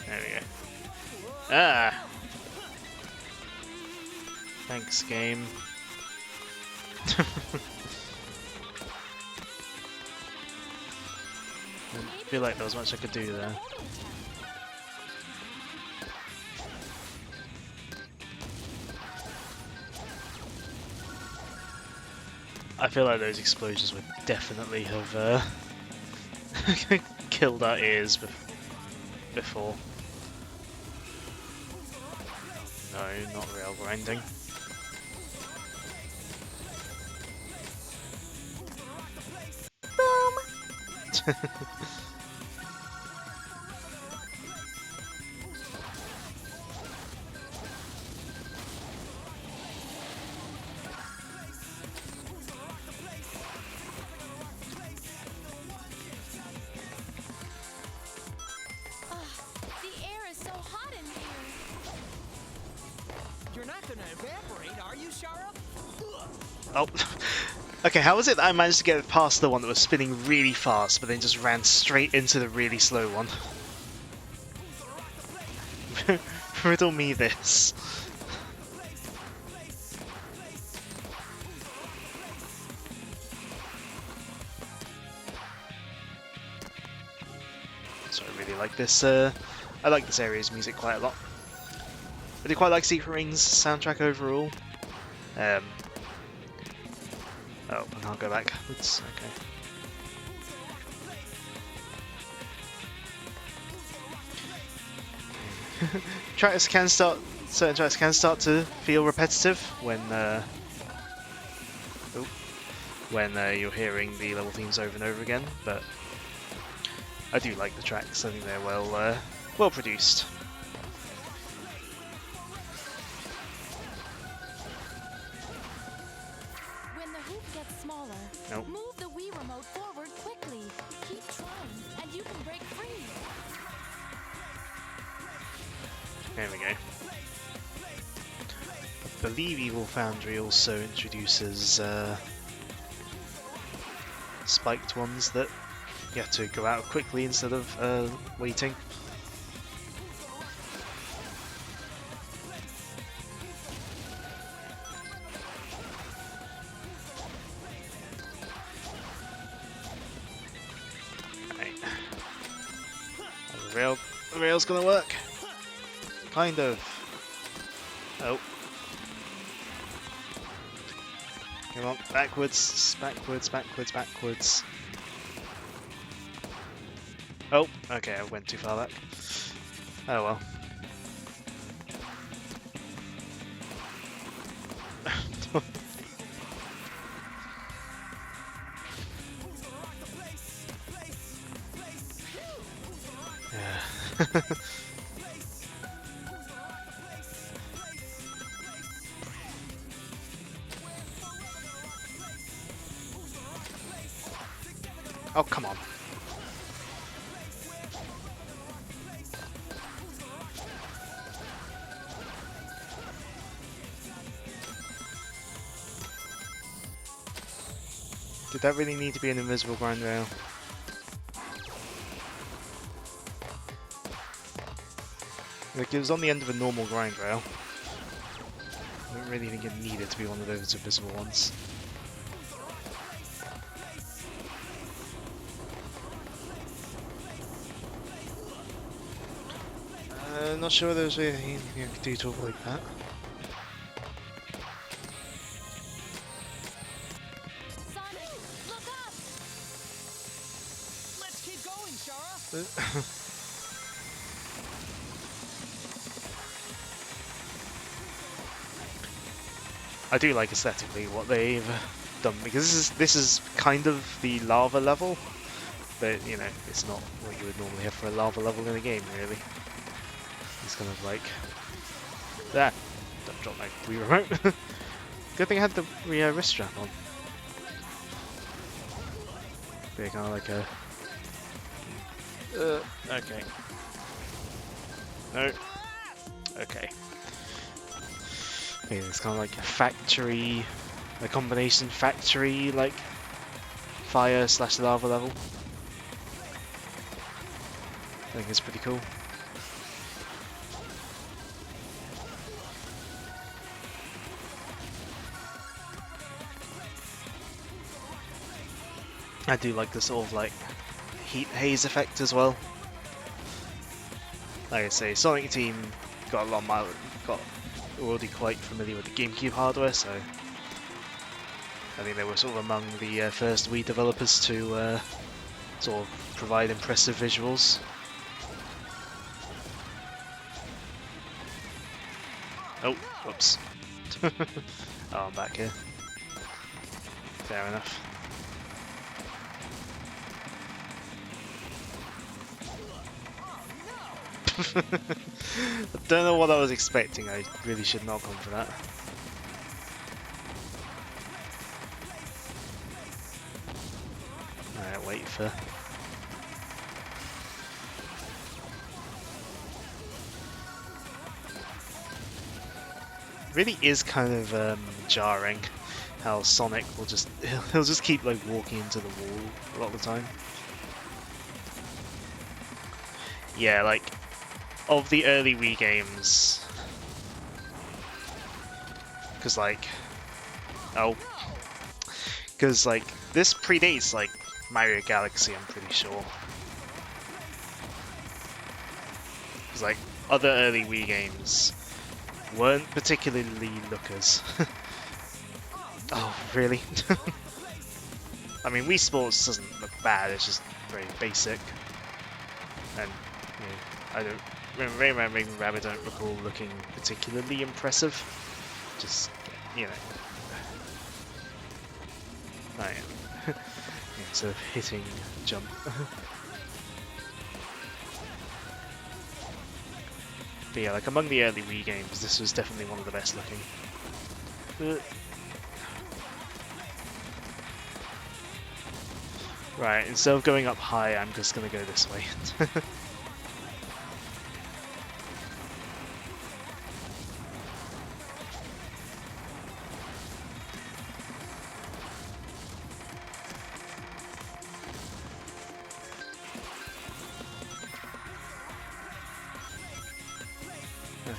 There we go. Ah! Thanks, game. I feel like there was much I could do there. I feel like those explosions would definitely have killed our ears before. No, not rail grinding. The air is so hot in here. You're not gonna evaporate, are you, Shara? Oh, okay. How was it that I managed to get past the one that was spinning really fast, but then just ran straight into the really slow one? Riddle me this. So I really like this. I like this area's music quite a lot. I do quite like Secret Rings soundtrack overall. Oh, I can't go backwards. Okay. Certain tracks can start to feel repetitive when you're hearing the level themes over and over again, but I do like the tracks. I think they're well produced. When the hoop gets smaller, Nope. move the Wii remote forward quickly. Keep trying, and you can break free. There we go. I believe Evil Foundry also introduces spiked ones that you have to go out quickly instead of waiting. Right. The rail's gonna work. Kind of. Oh. Come on, backwards, backwards, backwards, backwards. Oh, okay, I went too far back. Oh well. Yeah. Oh, come on. Did that really need to be an invisible grind rail? Like, it was on the end of a normal grind rail. I don't really think it needed to be one of those invisible ones. Not sure there's anything you can do to avoid that. Let's keep going! I do like aesthetically what they've done, because this is kind of the lava level, but you know, it's not what you would normally have for a lava level in a game, really. It's kind of like that. Don't drop my Wii remote. Good thing I had the wrist strap on. They're kind of like a. Okay. No. Okay. Okay, it's kind of like a factory, a combination factory like fire / lava level. I think it's pretty cool. I do like the sort of like heat haze effect as well. Like I say, Sonic Team got a lot more, already quite familiar with the GameCube hardware, so I think they were sort of among the first Wii developers to sort of provide impressive visuals. Oh, whoops. Oh, I'm back here. Fair enough. I don't know what I was expecting. I really should not have gone for that. Alright, wait for... Really is kind of jarring how Sonic will just... He'll just keep like walking into the wall a lot of the time. Yeah, like... Of the early Wii games, because like this predates like Mario Galaxy, I'm pretty sure. Because like other early Wii games weren't particularly lookers. Oh, really? I mean, Wii Sports doesn't look bad, it's just very basic, and you know, I don't. Rainbow Rabbit don't recall looking particularly impressive. Just, you know. Oh, yeah. Yeah, so hitting jump. But yeah, like among the early Wii games, this was definitely one of the best looking. Right, instead of going up high, I'm just gonna go this way.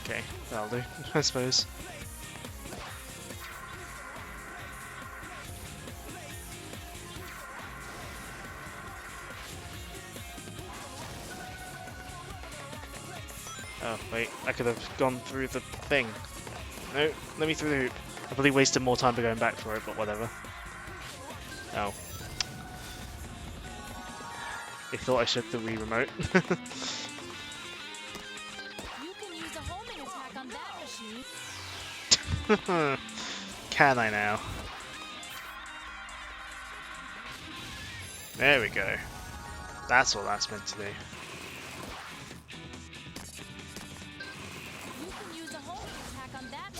Okay, that'll do, I suppose. Oh, wait, I could have gone through the thing. No, let me through the hoop. I probably wasted more time by going back for it, but whatever. Oh. They thought I shook the Wii remote. Can I now? There we go. That's what that's meant to do. You can use a homing attack on that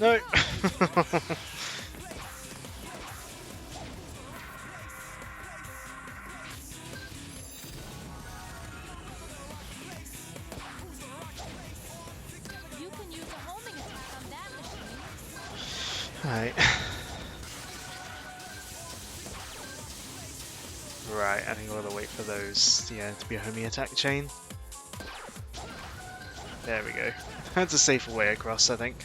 No! Right. Right, I think I'll have to wait for those, yeah, to be a homing attack chain. There we go. That's a safer way across, I think.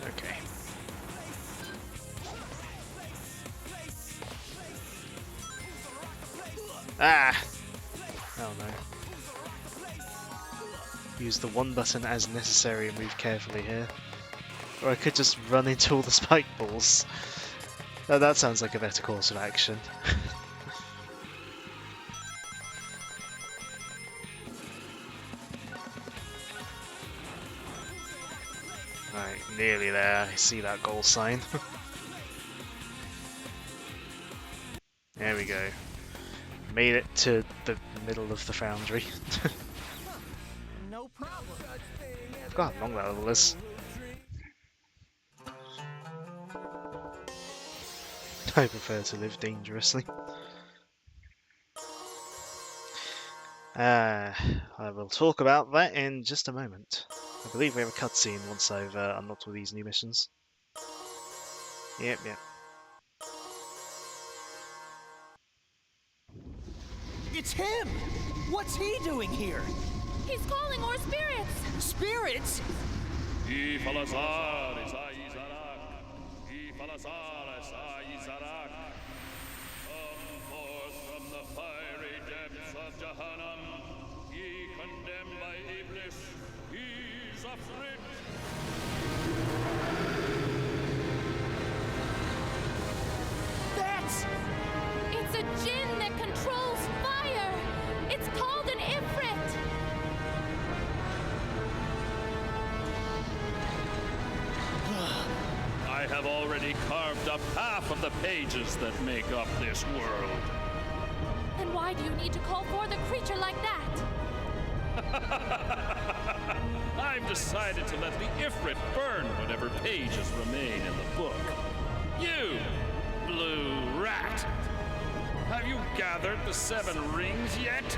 Okay. Ah! Oh no. Use the one button as necessary and move carefully here. Or I could just run into all the spike balls. Oh, that sounds like a better course of action. Right, nearly there. I see that goal sign. There we go. Made it to the middle of the foundry. No problem. I forgot how long that level is. I prefer to live dangerously. I will talk about that in just a moment. I believe we have a cutscene once I've unlocked all these new missions. Yep. It's him! What's he doing here? He's calling more spirits! Spirits? Come forth from the fiery depths of Jahannam, ye condemned by Iblis, he's afraid. That's... It's a djinn that controls fire! It's called an Ifrit! I have already carved up half of the pages that make up this world. Then why do you need to call forth a creature like that? I've decided to let the Ifrit burn whatever pages remain in the book. You, blue rat, have you gathered the 7 rings yet?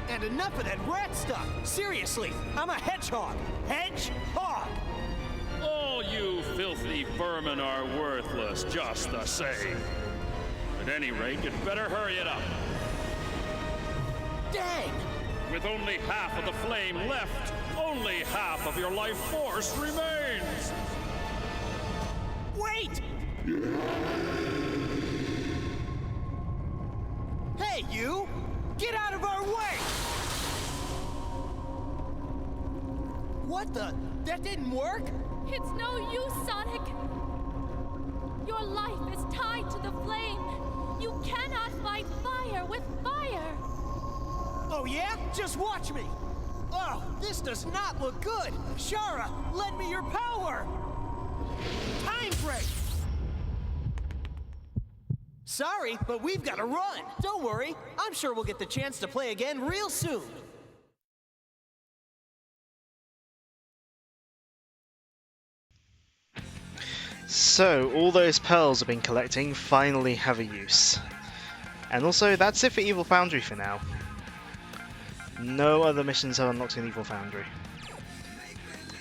And enough of that rat stuff! Seriously, I'm a hedgehog! Hedgehog! All you filthy vermin are worthless just the same. At any rate, you'd better hurry it up. Dang! With only half of the flame left, only half of your life force remains. Wait! Hey, you! Get out of our way! What the? That didn't work? It's no use, Sonic! Your life is tied to the flame! You cannot fight fire with fire! Oh yeah? Just watch me! Oh, this does not look good! Shara, lend me your power! Time break! Sorry, but we've got to run! Don't worry, I'm sure we'll get the chance to play again real soon! So, all those pearls I've been collecting finally have a use. And also, that's it for Evil Foundry for now. No other missions have unlocked in Evil Foundry.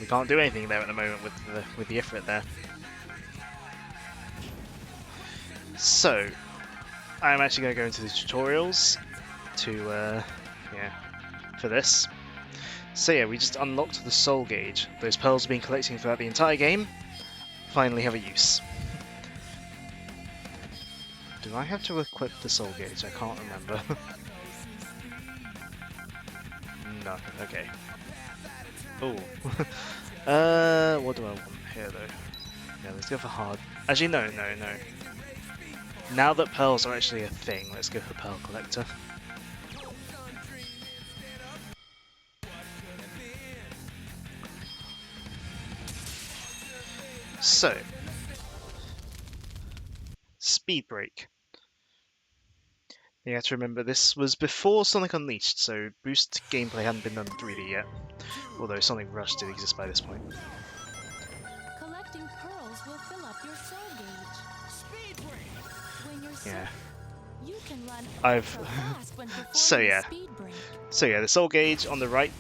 We can't do anything there at the moment with the Ifrit there. So, I'm actually going to go into the tutorials for this. So yeah, we just unlocked the Soul Gauge. Those pearls have been collecting throughout the entire game. Finally have a use. Do I have to equip the Soul Gauge? I can't remember. No, okay. Oh. What do I want here though? Yeah, let's go for hard. Actually, no. Now that pearls are actually a thing, let's go for Pearl Collector. So, Speed Break. You have to remember this was before Sonic Unleashed, so boost gameplay hadn't been done 3D yet. Although Sonic Rush did exist by this point. Collecting pearls will fill up your soul gauge. Speed break! When you're sick, Yeah. you can run I've- ultra fast when performing So yeah. speed break. So yeah, the Soul Gauge on the right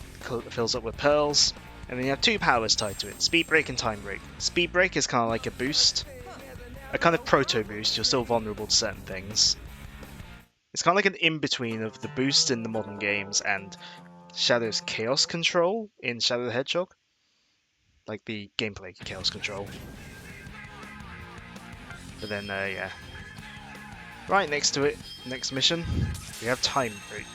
fills up with pearls, and then you have 2 powers tied to it, Speed Break and Time Break. Speed Break is kind of like a boost, a kind of proto-boost. You're still vulnerable to certain things. It's kind of like an in-between of the boost in the modern games and Shadow's Chaos Control in Shadow the Hedgehog. Like the gameplay Chaos Control. But then, yeah. Right next to it, next mission, we have Time Break.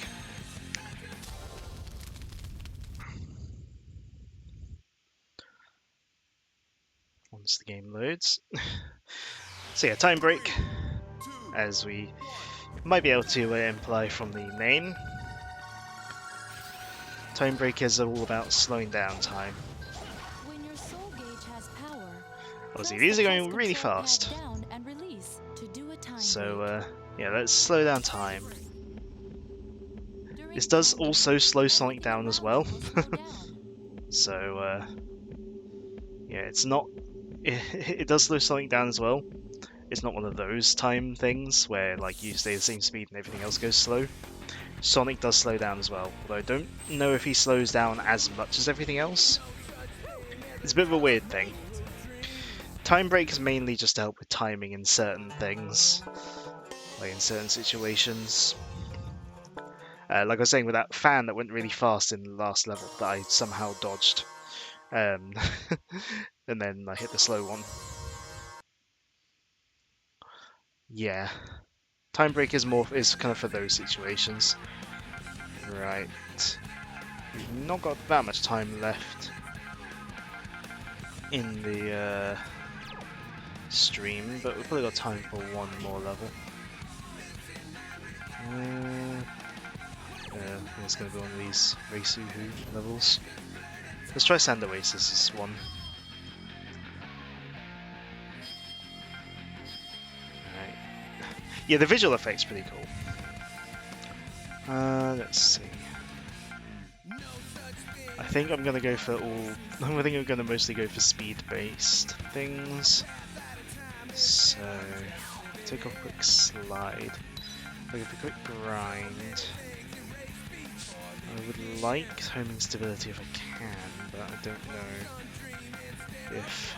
Once the game loads. So yeah, Time Break, as we might be able to imply from the name. Time Break is all about slowing down time. When your soul gauge has power, Obviously, press these are the going plus really control pad fast. down and release to do a time So yeah, let's slow down time. break. During This does time break, also slow Sonic everything down as around well. you will slow down. So yeah, it's not. It does slow Sonic down as well. It's not one of those time things where like you stay the same speed and everything else goes slow. Sonic does slow down as well, although I don't know if he slows down as much as everything else. It's a bit of a weird thing. Time Break is mainly just to help with timing in certain things, like in certain situations. Like I was saying with that fan that went really fast in the last level that I somehow dodged. And then I hit the slow one. Yeah. Time Break is kind of for those situations. Right. We've not got that much time left in the stream, but we've probably got time for one more level. It's going to be one of these Race-Uhu levels. Let's try Sand Oasis as one. Alright. Yeah, the visual effect's pretty cool. Let's see. I think I'm gonna go for all. I think I'm gonna mostly go for speed-based things. So, take off quick slide. Look at the quick grind. I would like homing stability if I can, but I don't know if.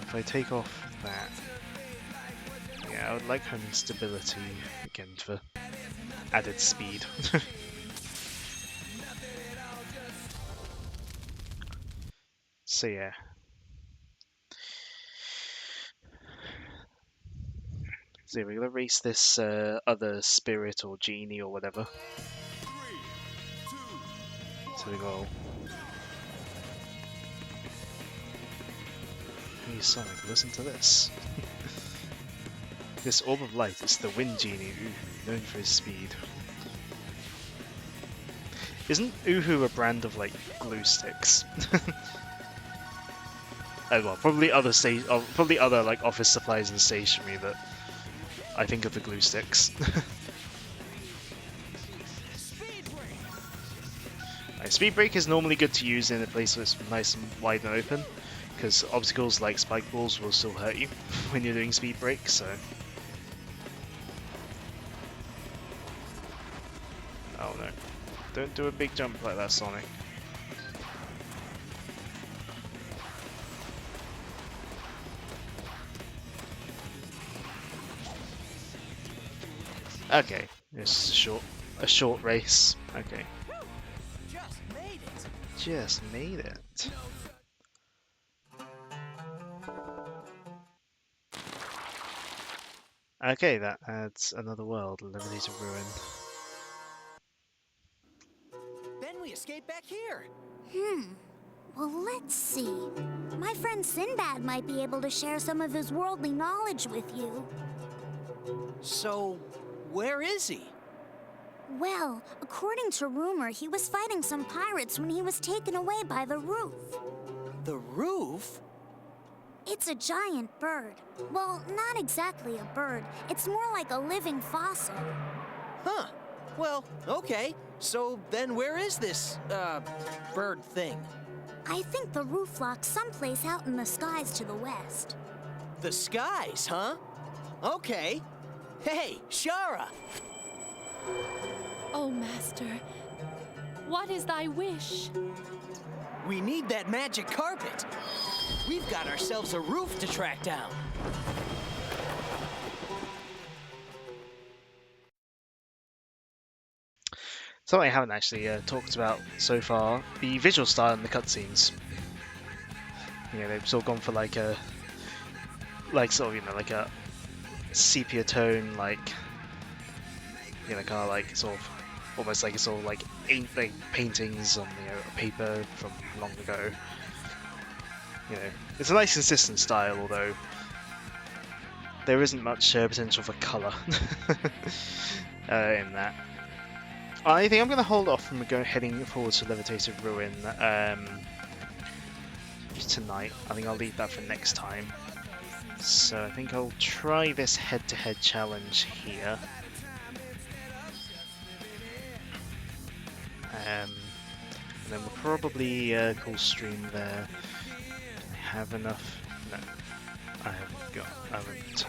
If I take off that. Yeah, I would like homing stability again for added speed. So yeah. So we're gonna race this other spirit or genie or whatever to the goal. Hey Sonic, listen to this. This orb of light is the Wind Genie, Uhu, known for his speed. Isn't Uhu a brand of like glue sticks? Oh well, probably other like office supplies and stationery that I think of the glue sticks. Speed Break is normally good to use in a place where it's nice and wide and open, because obstacles like spike balls will still hurt you when you're doing Speed Break, so... Oh no. Don't do a big jump like that, Sonic. Okay, it's a short race. Okay. Just made it. Just made it. Okay, that adds another world, Eliminator Ruin. Then we escape back here. Well, let's see. My friend Sinbad might be able to share some of his worldly knowledge with you. So, where is he? Well, according to rumor, he was fighting some pirates when he was taken away by the roof. The roof? It's a giant bird. Well, not exactly a bird. It's more like a living fossil. Huh. Well, okay. So then where is this, bird thing? I think the roof locks someplace out in the skies to the west. The skies, huh? Okay. Hey, Shara! Oh, Master, what is thy wish? We need that magic carpet. We've got ourselves a roof to track down. Something I haven't actually talked about so far, the visual style in the cutscenes. You know, they've sort of gone for like a sepia tone, like, you know, kind of like sort of almost like it's all like paintings on paper from long ago. You know, it's a nice consistent style, although there isn't much potential for colour in that. I think I'm going to hold off from heading forward to Levitated Ruin tonight. I think I'll leave that for next time. So I think I'll try this head-to-head challenge here. And then we'll probably call stream there. Do I have enough? No, I haven't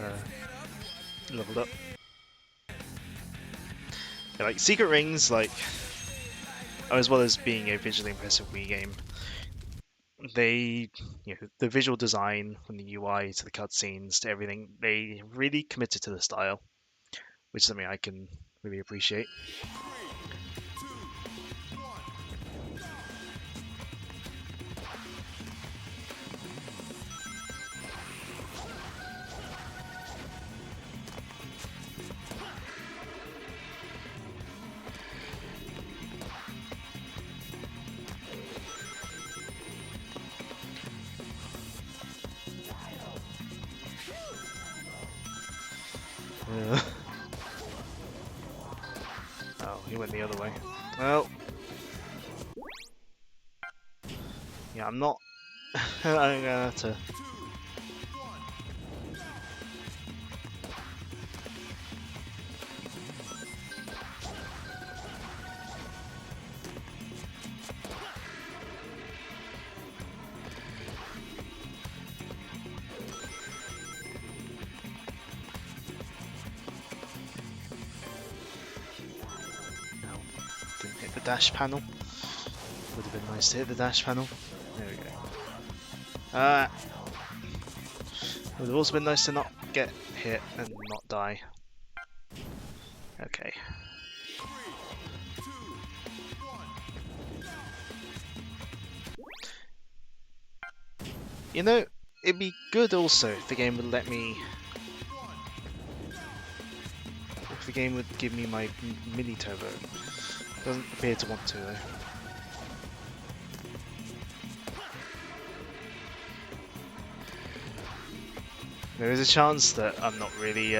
leveled up. Yeah, like Secret Rings, like, as well as being a visually impressive Wii game, they, you know, the visual design from the UI to the cutscenes to everything, they really committed to the style, which is something I can really appreciate. Oh, he went the other way. Well, yeah, I'm not. I'm gonna have to. Hit the dash panel. Would have been nice to hit the dash panel. There we go. Would have also been nice to not get hit and not die. Okay. You know, it'd be good also if the game would let me. If the game would give me my mini turbo. Doesn't appear to want to though. There is a chance that I'm not really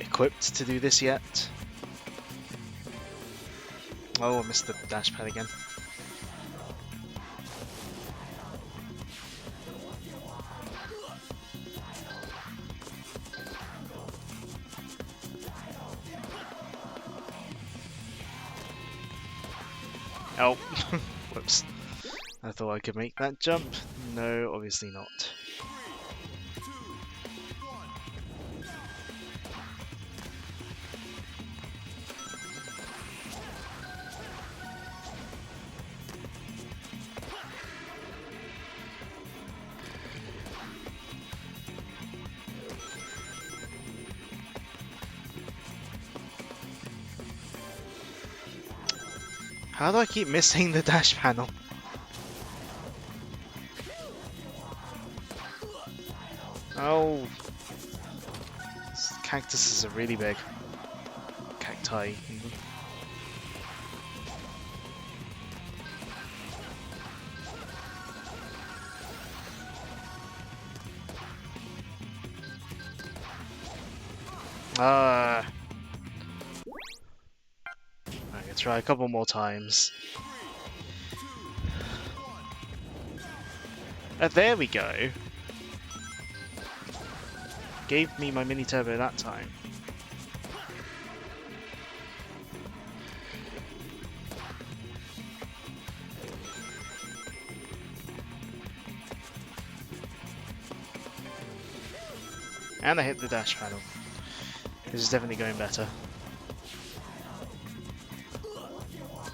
equipped to do this yet. Oh, I missed the dash pad again. Oh, whoops. I thought I could make that jump. No, obviously not. How do I keep missing the dash panel? Oh, these cactuses are really big. Cacti. I'm gonna try a couple more times. There we go. Gave me my mini turbo that time. And I hit the dash panel. This is definitely going better.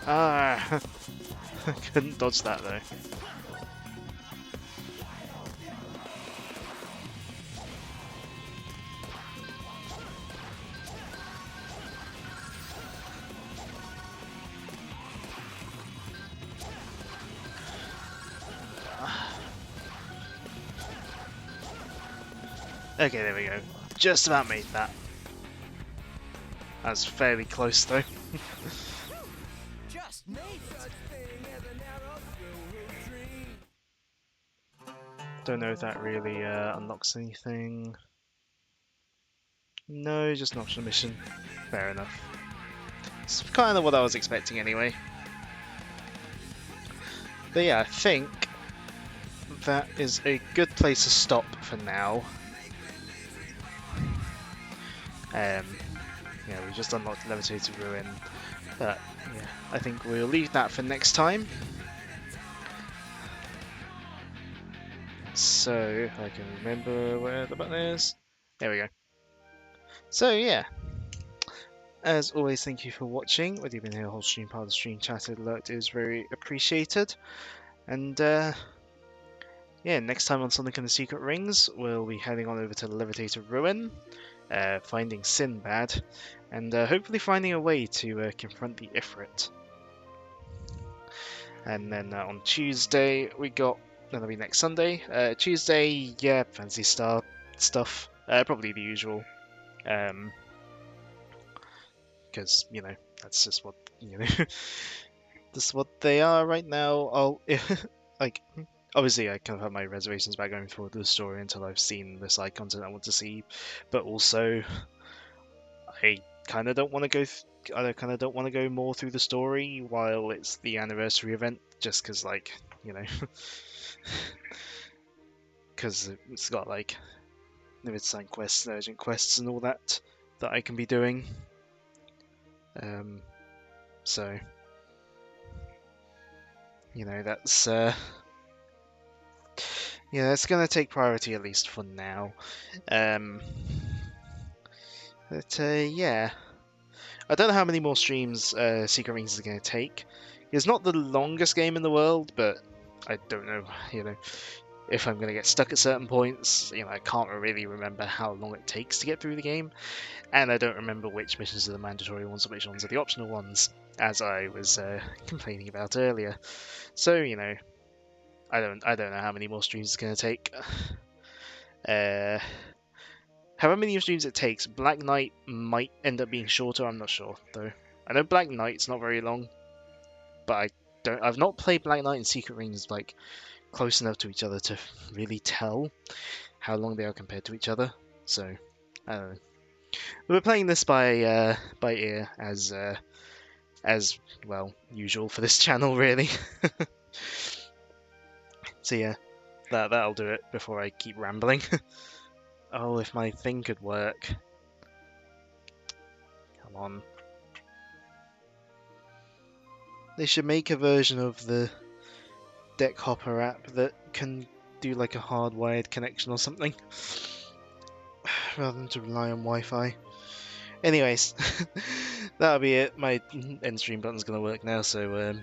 Ah! Couldn't dodge that though. Okay, there we go. Just about made that. That's fairly close though. Just made it. Don't know if that really unlocks anything. No, just an optional mission. Fair enough. It's kind of what I was expecting anyway. But yeah, I think that is a good place to stop for now. Yeah, we just unlocked Levitated Ruin, but yeah, I think we'll leave that for next time. So I can remember where the button is. There we go. So yeah, as always, thank you for watching. Whether you've been here the whole stream, part of the stream chat alert is very appreciated. And yeah, next time on Sonic and the Secret Rings, we'll be heading on over to the Levitated Ruin, finding Sinbad, and hopefully finding a way to confront the Ifrit. And then on Tuesday, that'll be next Sunday. Tuesday, yeah, Fantasy Star stuff, probably the usual. Because, you know, that's just what, you know, that's what they are right now. Like, obviously I kind of have my reservations about going forward with the story until I've seen the side content I want to see, but also I kind of don't want to go more through the story while it's the anniversary event, just because, like, you know, because it's got like limited sign quests, urgent quests, and all that I can be doing. So you know, that's yeah, it's gonna take priority at least for now. But yeah, I don't know how many more streams Secret Rings is gonna take. It's not the longest game in the world, but I don't know, you know, if I'm gonna get stuck at certain points. You know, I can't really remember how long it takes to get through the game, and I don't remember which missions are the mandatory ones and which ones are the optional ones, as I was complaining about earlier. So, you know, I don't know how many more streams it's gonna take. However many streams it takes, Black Knight might end up being shorter. I'm not sure though. I know Black Knight's not very long, but I've not played Black Knight and Secret Rings like close enough to each other to really tell how long they are compared to each other. So I don't know. We're playing this by ear, as well, usual for this channel, really. So yeah, that'll do it before I keep rambling. Oh, if my thing could work. Come on. They should make a version of the Deck Hopper app that can do like a hardwired connection or something, rather than to rely on Wi-Fi. Anyways, that'll be it. My end stream button's gonna work now, so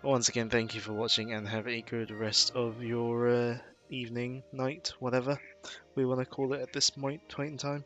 once again, thank you for watching, and have a good rest of your evening, night, whatever we want to call it at this point in time.